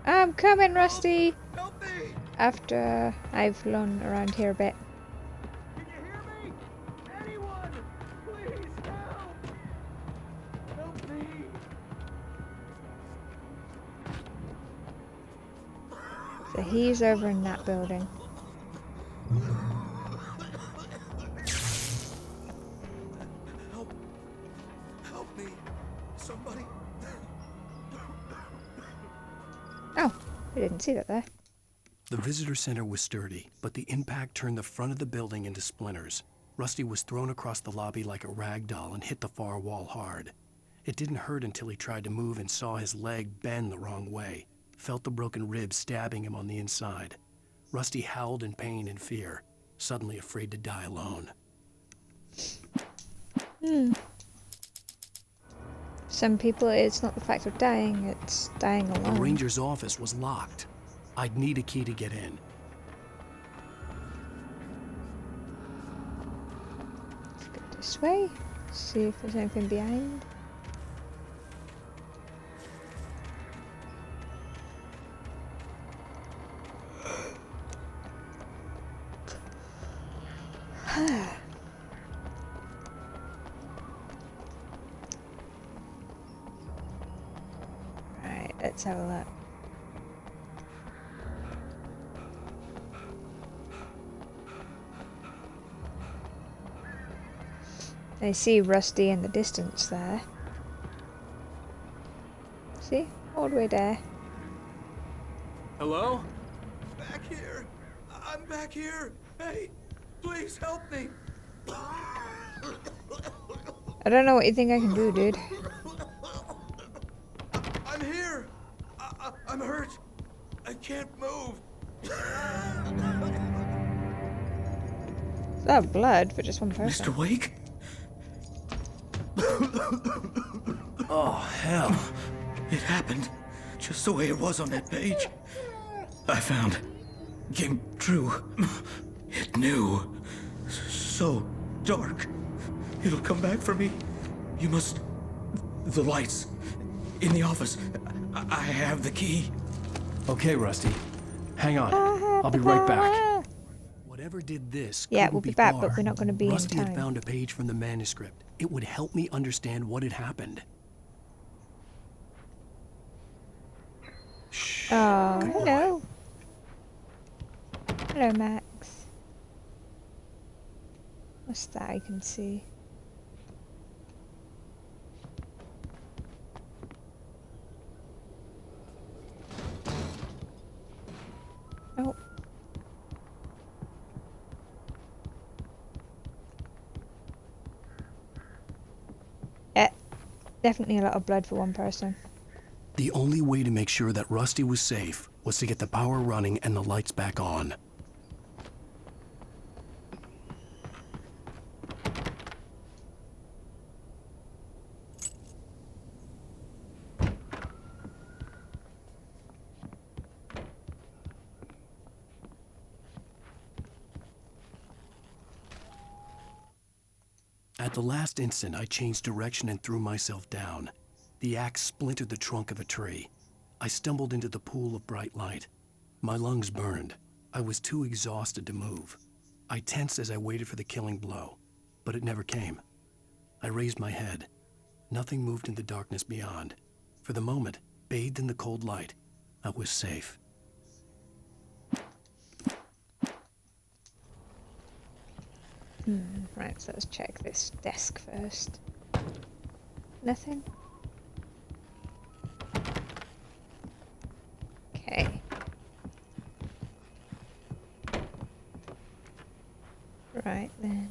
I'm coming, Rusty! Help me! After I've flown around here a bit. Can you hear me? Anyone! Please help! Help me! So he's over in that building. Help me! Somebody! Oh, I didn't see that there. The visitor center was sturdy, but the impact turned the front of the building into splinters. Rusty was thrown across the lobby like a rag doll and hit the far wall hard. It didn't hurt until he tried to move and saw his leg bend the wrong way, felt the broken rib stabbing him on the inside. Rusty howled in pain and fear, suddenly afraid to die alone. Some people, it's not the fact of dying, it's dying The alone. ranger's office was locked. I'd need a key to get in. Let's go this way, see if there's anything behind. Right, let's have a look. I see Rusty in the distance there. See? All the way there. Hello? Back here! I'm back here! Hey! Please help me! I don't know what you think I can do, dude. I'm here! I'm hurt! I can't move! I have blood for just one person. Mr. Wake? Oh, hell. It happened just the way it was on that page. I found. Came true. It knew. So dark. It'll come back for me. You must. The lights. In the office. I have the key. Okay, Rusty. Hang on. I'll be right back. Whatever did this, Yeah, we'll be back, but far. we're not going to be Rusty in had time. found a page from the manuscript. It would help me understand what had happened. Oh, hello. Hello, Max. What's that I can see? Oh. Yeah, definitely a lot of blood for one person. The only way to make sure that Rusty was safe was to get the power running and the lights back on. At the last instant, I changed direction and threw myself down. The axe splintered the trunk of a tree. I stumbled into the pool of bright light. My lungs burned. I was too exhausted to move. I tensed as I waited for the killing blow, but it never came. I raised my head. Nothing moved in the darkness beyond. For the moment, bathed in the cold light, I was safe. Right, so let's check this desk first. Nothing? Okay. Right then.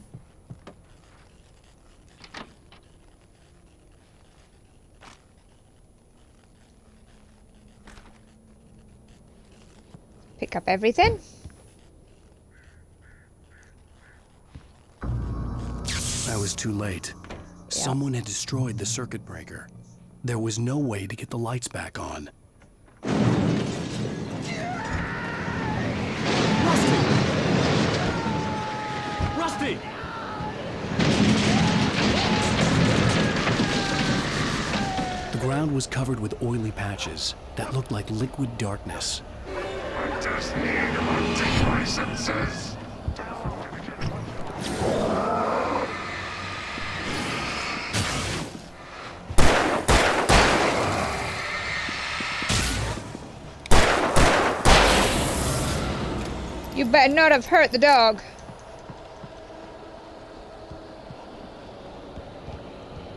Pick up everything. I was too late. Someone had destroyed the circuit breaker. There was no way to get the lights back on. Rusty! The ground was covered with oily patches that looked like liquid darkness. I just need hunting licenses. You better not have hurt the dog.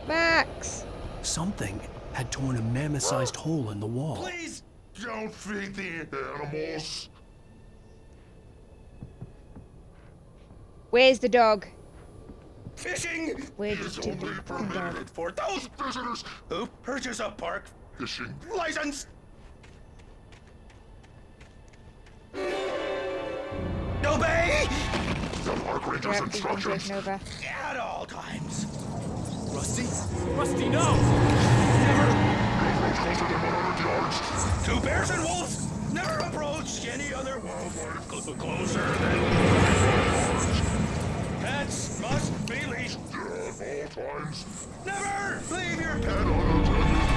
Max! Something had torn a mammoth-sized hole in the wall. Please don't feed the animals. Where's the dog? Fishing Where did is you only take the dog? permitted for those visitors who purchase a park fishing license. Obey the park ranger's instructions at all times. Rusty? Rusty, no! Never approach closer than 100 yards. To bears and wolves, never approach any other wildlife closer than 100 yards. Pets must be leashed at all times. Never leave your pet unattended.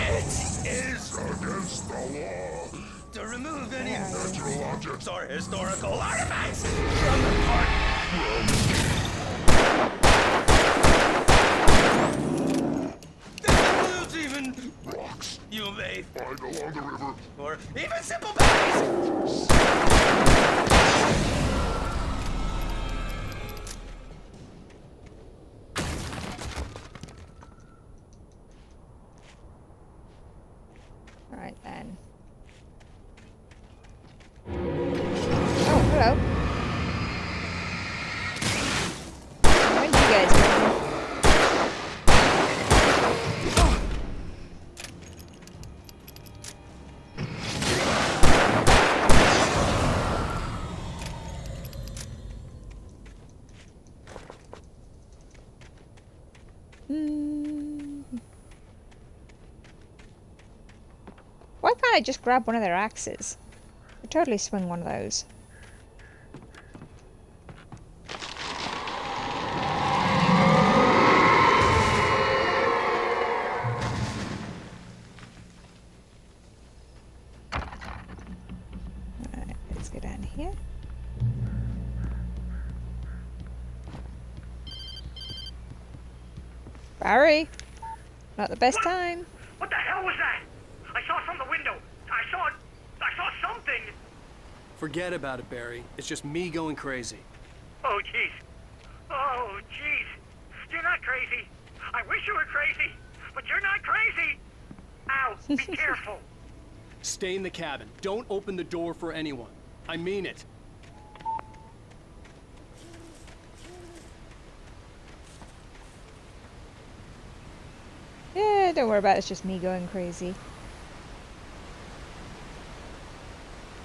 It is against the law to remove any natural objects or historical artifacts from the park. That includes even rocks you may find along the river, or even simple berries. Right then. Oh, hello. Where'd you guys go? Why can't I just grab one of their axes? I'd totally swing one of those. Alright, let's go down here. Barry! Not the best time. What the hell was that? I saw from the window. I saw something. Forget about it, Barry. It's just me going crazy. Oh, jeez. Oh, jeez. You're not crazy. I wish you were crazy, but you're not crazy. Ow, be careful. Stay in the cabin. Don't open the door for anyone. I mean it. Yeah, don't worry about it. It's just me going crazy.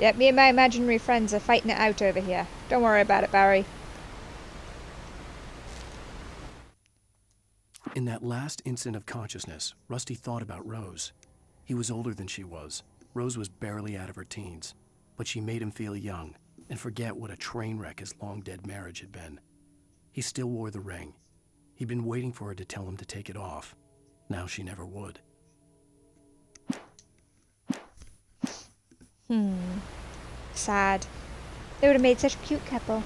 Yep, me and my imaginary friends are fighting it out over here. Don't worry about it, Barry. In that last instant of consciousness, Rusty thought about Rose. He was older than she was. Rose was barely out of her teens, but she made him feel young and forget what a train wreck his long-dead marriage had been. He still wore the ring. He'd been waiting for her to tell him to take it off. Now she never would. Sad. They would have made such a cute couple.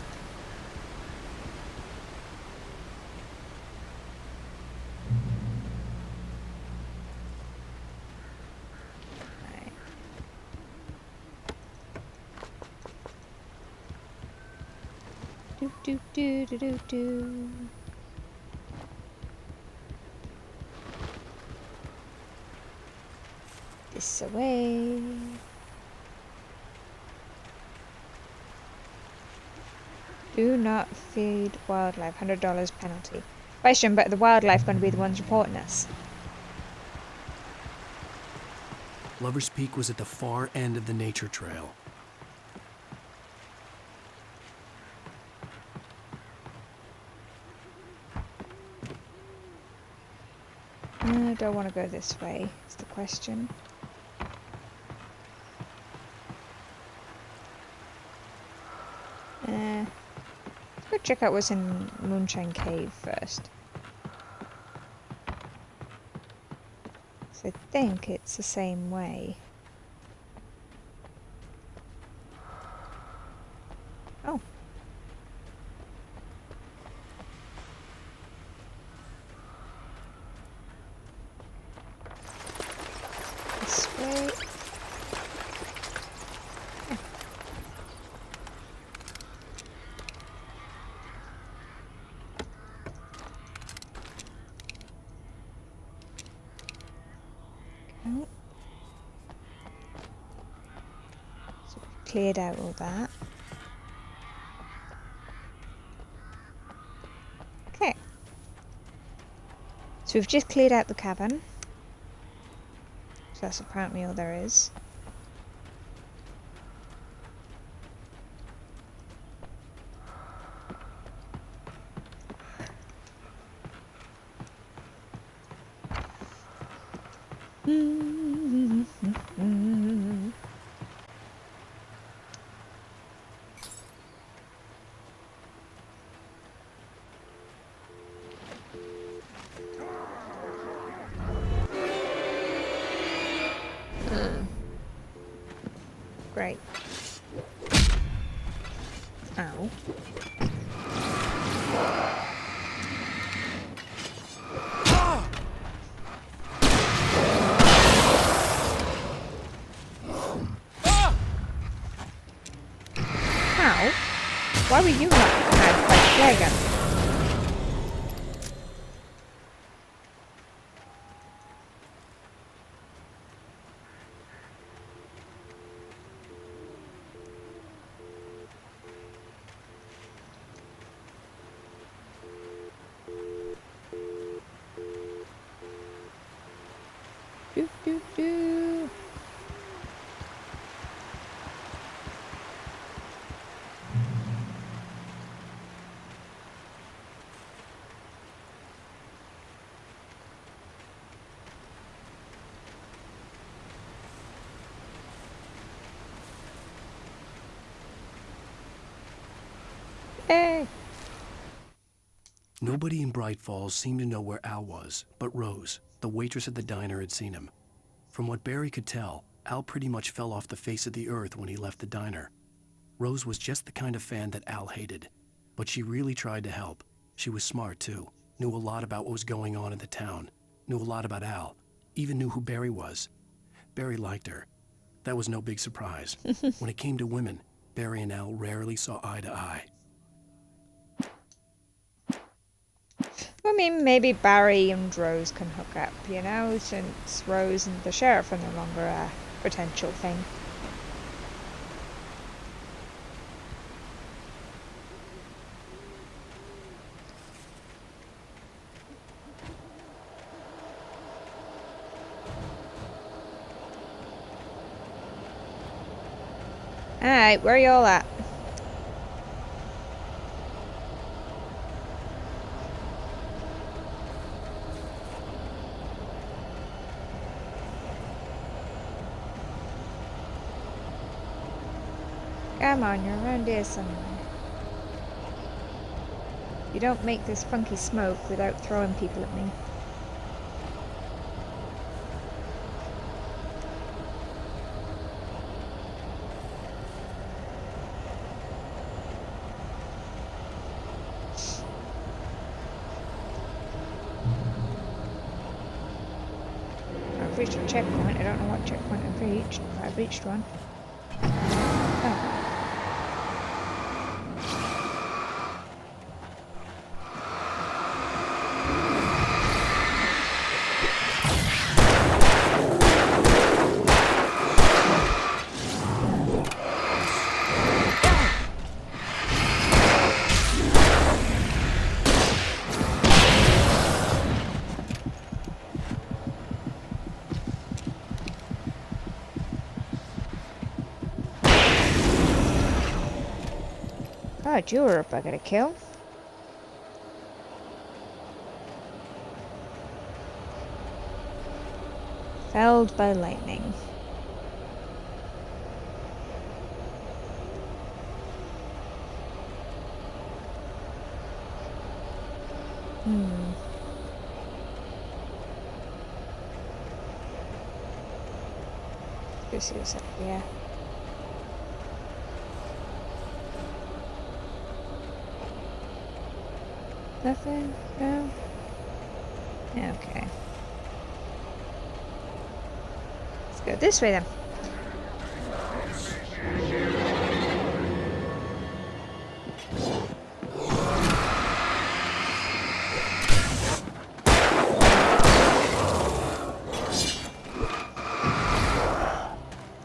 Do do do do do do. This away. Do not feed wildlife. $100 penalty. Question, but the wildlife going to be the ones reporting us? Lover's Peak was at the far end of the nature trail. I don't want to go this way, is the question. Let's go check out what's in Moonshine Cave first. So I think it's the same way. Oh. This way. So we've cleared out all that. Okay. So we've just cleared out the cavern. So that's apparently all there is. Great. Ow. How? Why were you not had by flare gun? Do do do. Hey. Nobody in Bright Falls seemed to know where Al was, but Rose, the waitress at the diner, had seen him. From what Barry could tell, Al pretty much fell off the face of the earth when he left the diner. Rose was just the kind of fan that Al hated, but she really tried to help. She was smart, too, knew a lot about what was going on in the town, knew a lot about Al, even knew who Barry was. Barry liked her. That was no big surprise. When it came to women, Barry and Al rarely saw eye to eye. I mean, maybe Barry and Rose can hook up, you know, since Rose and the sheriff are no longer a potential thing. Alright, where are y'all at? Come on, you're around here somewhere. You don't make this funky smoke without throwing people at me. I've reached a checkpoint. I don't know what checkpoint I've reached. I've reached one. Oh. God, you were a bugger to kill. Felled by lightning. Go see what's up here. Nothing? No? Okay. Let's go this way then.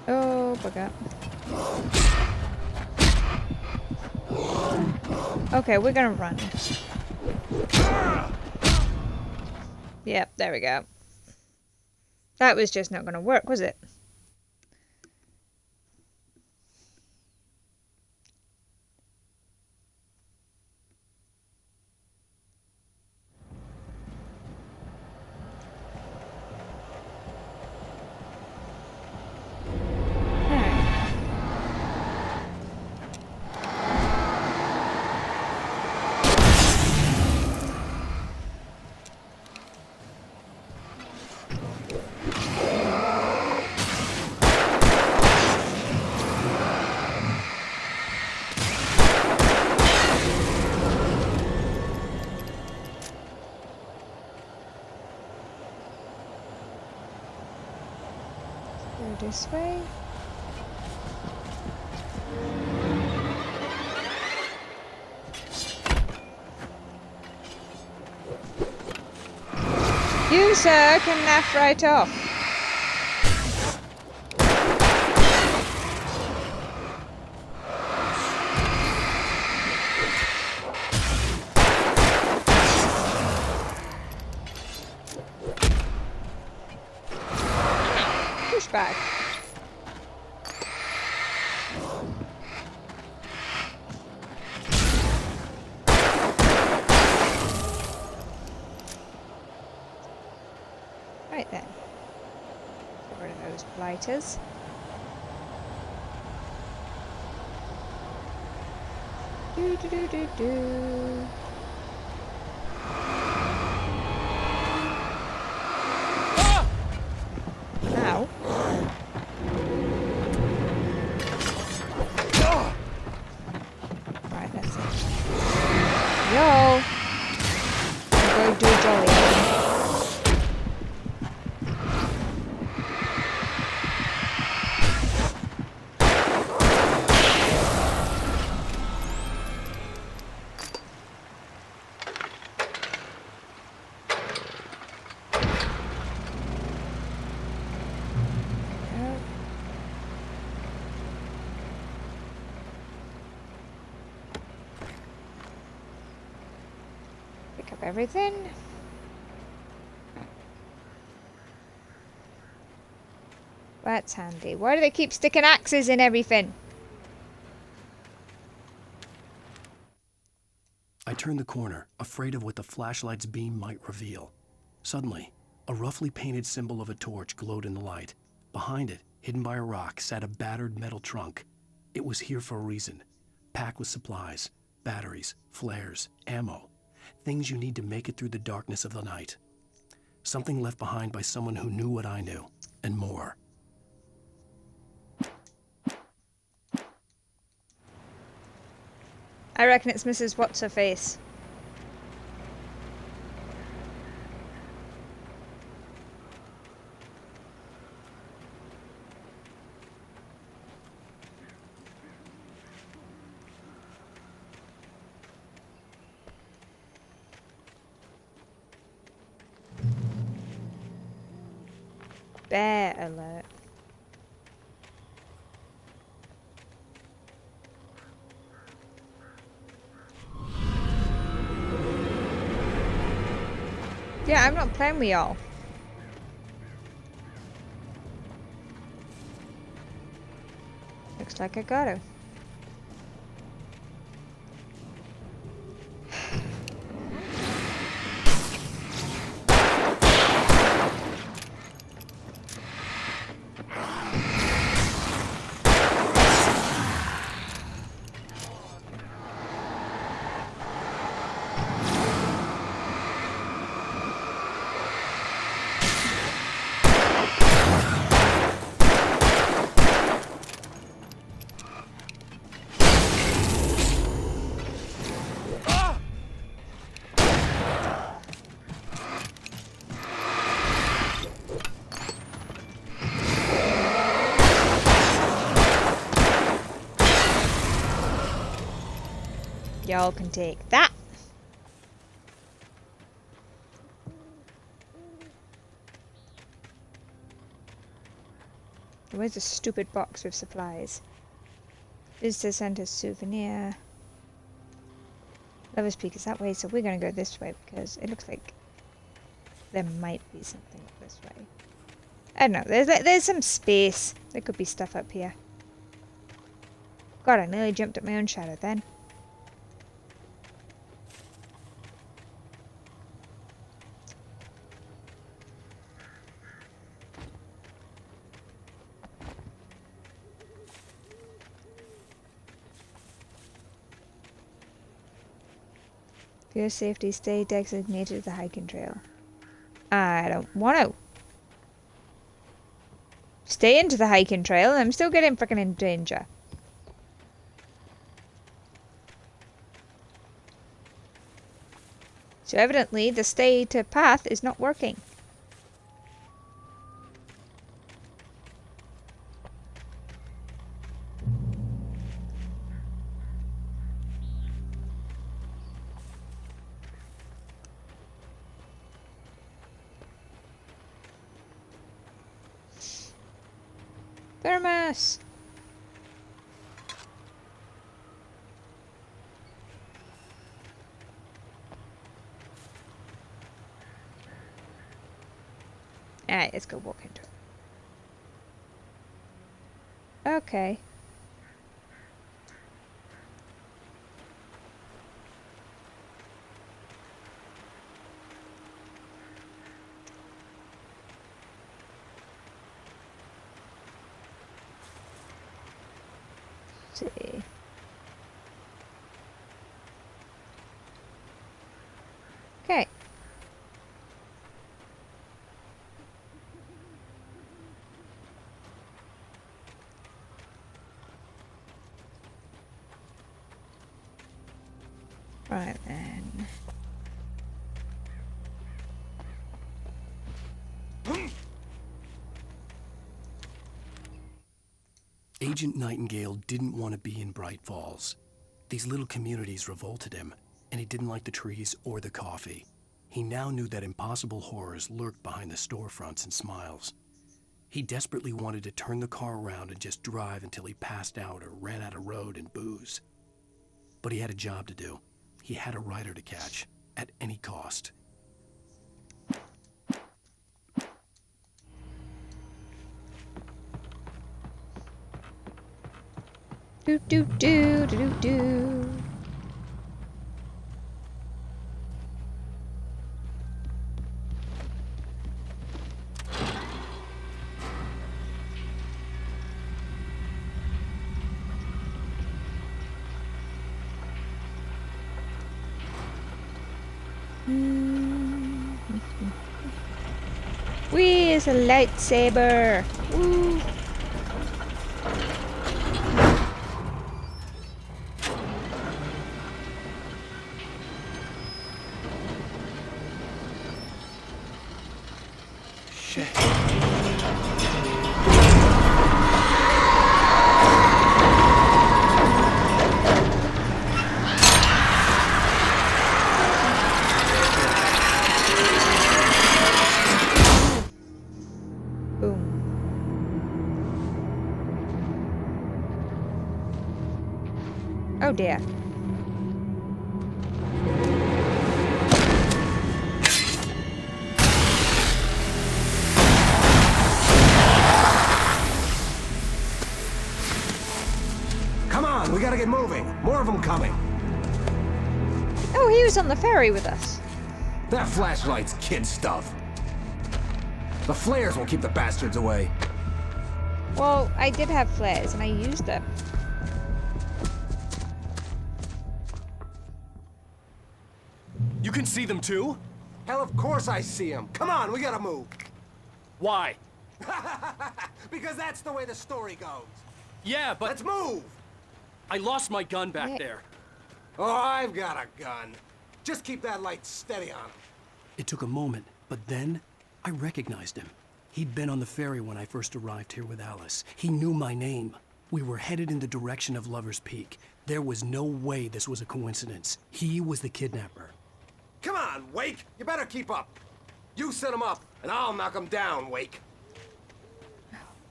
Oh, bugger. Okay, we're gonna run. Yep, there we go. That was just not going to work, was it? This way. You, sir, can laugh right off. Push back. Right then. Get rid of those blighters. Do do do do do. Ow. Right, that's it. Yo! Go do a jolly. everything. That's handy. Why do they keep sticking axes in everything? I turned the corner, afraid of what the flashlight's beam might reveal. Suddenly, a roughly painted symbol of a torch glowed in the light. Behind it, hidden by a rock, sat a battered metal trunk. It was here for a reason. Packed with supplies, batteries, flares, ammo. Things you need to make it through the darkness of the night. Something left behind by someone who knew what I knew, and more. I reckon it's Mrs. What's-Her-Face. Bear alert. Yeah, I'm not playing with y'all. Looks like I got to. Y'all can take that. Where's the stupid box with supplies? Visitor Center souvenir. Lover's Peak is that way, so we're gonna go this way because it looks like there might be something this way. I don't know. There's some space. There could be stuff up here. God, I nearly jumped at my own shadow then. For your safety, stay designated to the hiking trail. I don't want to. Stay into the hiking trail, and I'm still getting freaking in danger. So evidently, the stay to path is not working. Thermos! Alright, let's go walk into it. Okay. See. Okay. Right then. Agent Nightingale didn't want to be in Bright Falls. These little communities revolted him, and he didn't like the trees or the coffee. He now knew that impossible horrors lurked behind the storefronts and smiles. He desperately wanted to turn the car around and just drive until he passed out or ran out of road and booze. But he had a job to do. He had a rider to catch, at any cost. Do do do do do do. Where's a lightsaber? Woo. Oh dear. Come on, we gotta get moving. More of them coming. Oh, he was on the ferry with us. That flashlight's kid stuff. The flares will keep the bastards away. Well, I did have flares and I used them. You can see them too? Hell, of course I see them. Come on, we gotta move. Why? Because that's the way the story goes. Yeah, but... Let's move! I lost my gun back there. Oh, I've got a gun. Just keep that light steady on him. It took a moment, but then I recognized him. He'd been on the ferry when I first arrived here with Alice. He knew my name. We were headed in the direction of Lover's Peak. There was no way this was a coincidence. He was the kidnapper. Come on, Wake! You better keep up. You set him up, and I'll knock him down, Wake.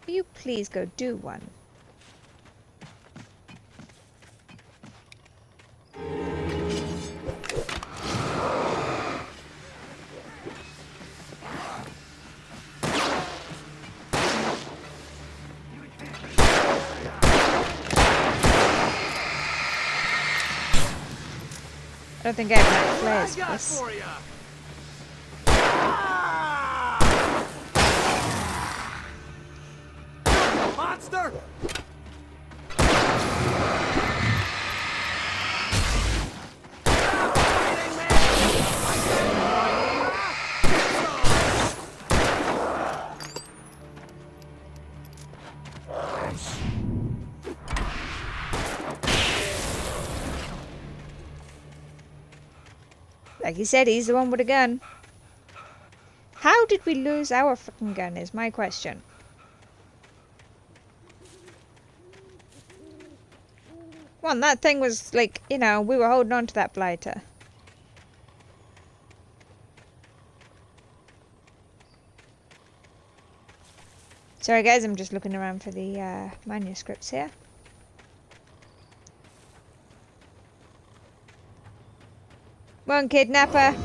Will you please go do one? I don't think I have enough flares for this. Monster! Like he said, he's the one with a gun. How did we lose our fucking gun is my question. Well, that thing was like, you know, we were holding on to that blighter. Sorry guys, I'm just looking around for the manuscripts here. Come on, kidnapper.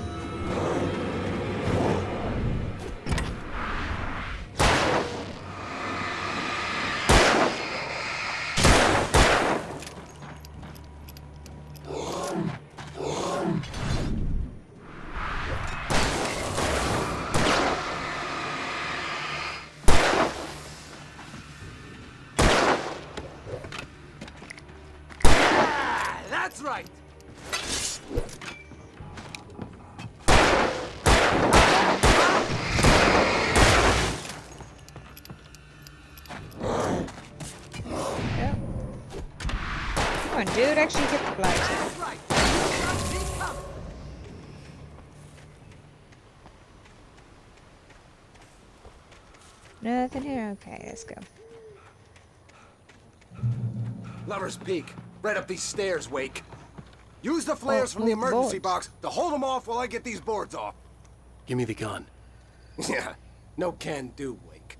That's right! Come on, dude, actually get the blighter. Nothing here? Okay, let's go. Lover's Peak. Right up these stairs, Wake. Use the flares from the emergency box to hold them off while I get these boards off. Give me the gun. Yeah, no can do, Wake.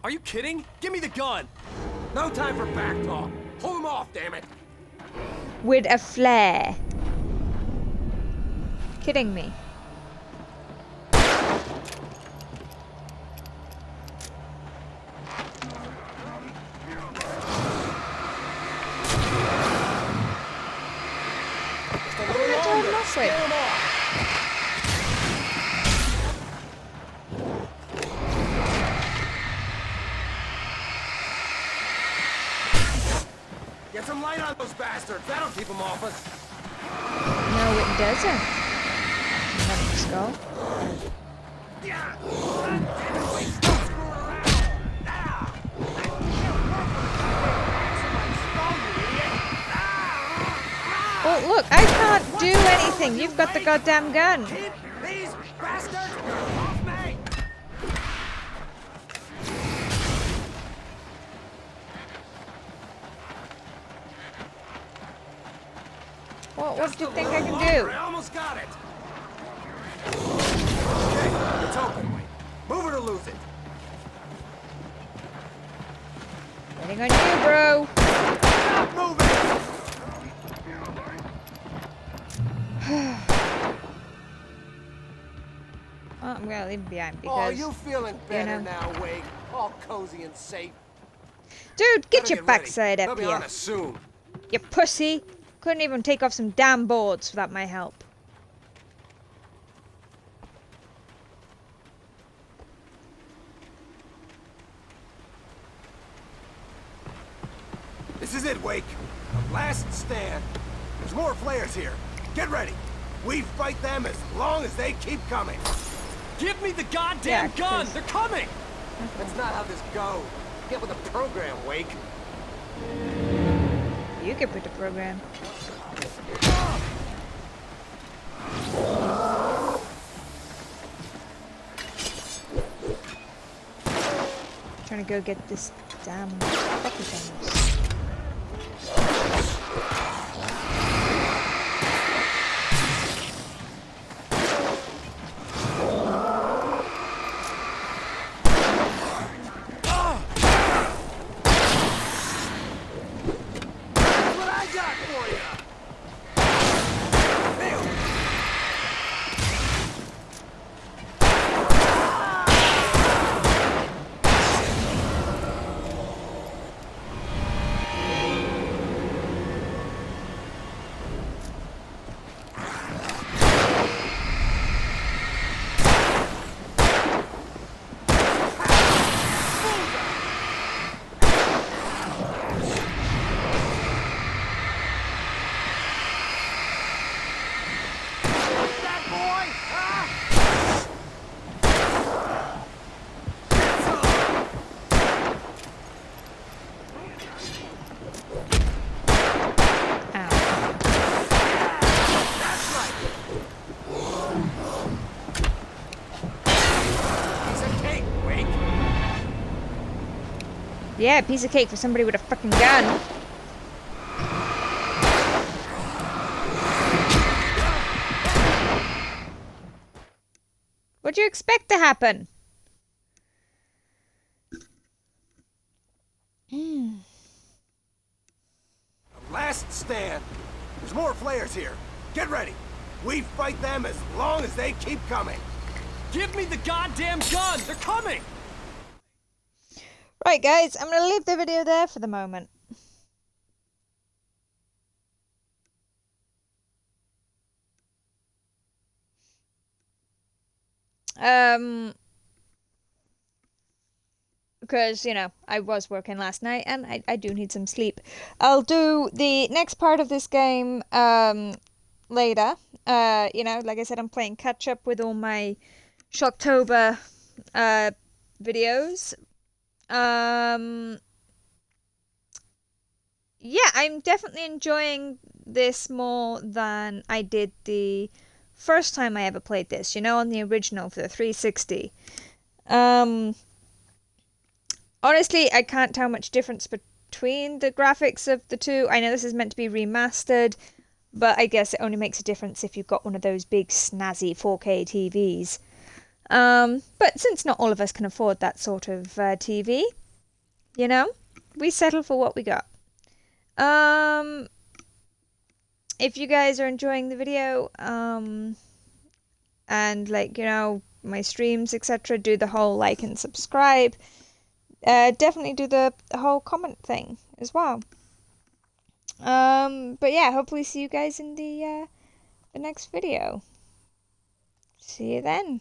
Are you kidding? Give me the gun! No time for back talk. Hold them off, damn it. With a flare. kidding me? Get some light on those bastards. That'll keep them off us. No, it doesn't. Running skull. Oh, look, I can't do anything. You've got the goddamn gun. These bastards off me! What do you think I can do? I almost got it. Okay, it's open. Move it or lose it. Waiting on you, bro. Stop moving! Oh, I'm gonna leave him behind because. Oh, you feeling better now, Wake? All cozy and safe. Dude, get Better your get ready. backside They'll up be here. on us soon. You pussy. Couldn't even take off some damn boards without my help. This is it, Wake. The last stand. There's more flares here. Get ready. We fight them as long as they keep coming. Give me the goddamn gun! They're coming! That's not how this goes. Get with the program, Wake. You can put the program. Trying to go get this damn fucking thing. Yeah, piece of cake for somebody with a fucking gun. What'd you expect to happen? Last stand. There's more flares here. Get ready. We fight them as long as they keep coming. Give me the goddamn gun! They're coming! Right, guys, I'm going to leave the video there for the moment. Because, you know, I was working last night and I do need some sleep. I'll do the next part of this game later. You know, like I said, I'm playing catch up with all my Shocktober videos. Yeah, I'm definitely enjoying this more than I did the first time I ever played this, you know, on the original for the 360. Honestly, I can't tell much difference between the graphics of the two. I know this is meant to be remastered, but I guess it only makes a difference if you've got one of those big snazzy 4K TVs. But since not all of us can afford that sort of TV, you know, we settle for what we got. If you guys are enjoying the video, and like, you know, my streams, etc., do the whole like and subscribe. Definitely do the whole comment thing as well. But yeah, hopefully see you guys in the next video. See you then.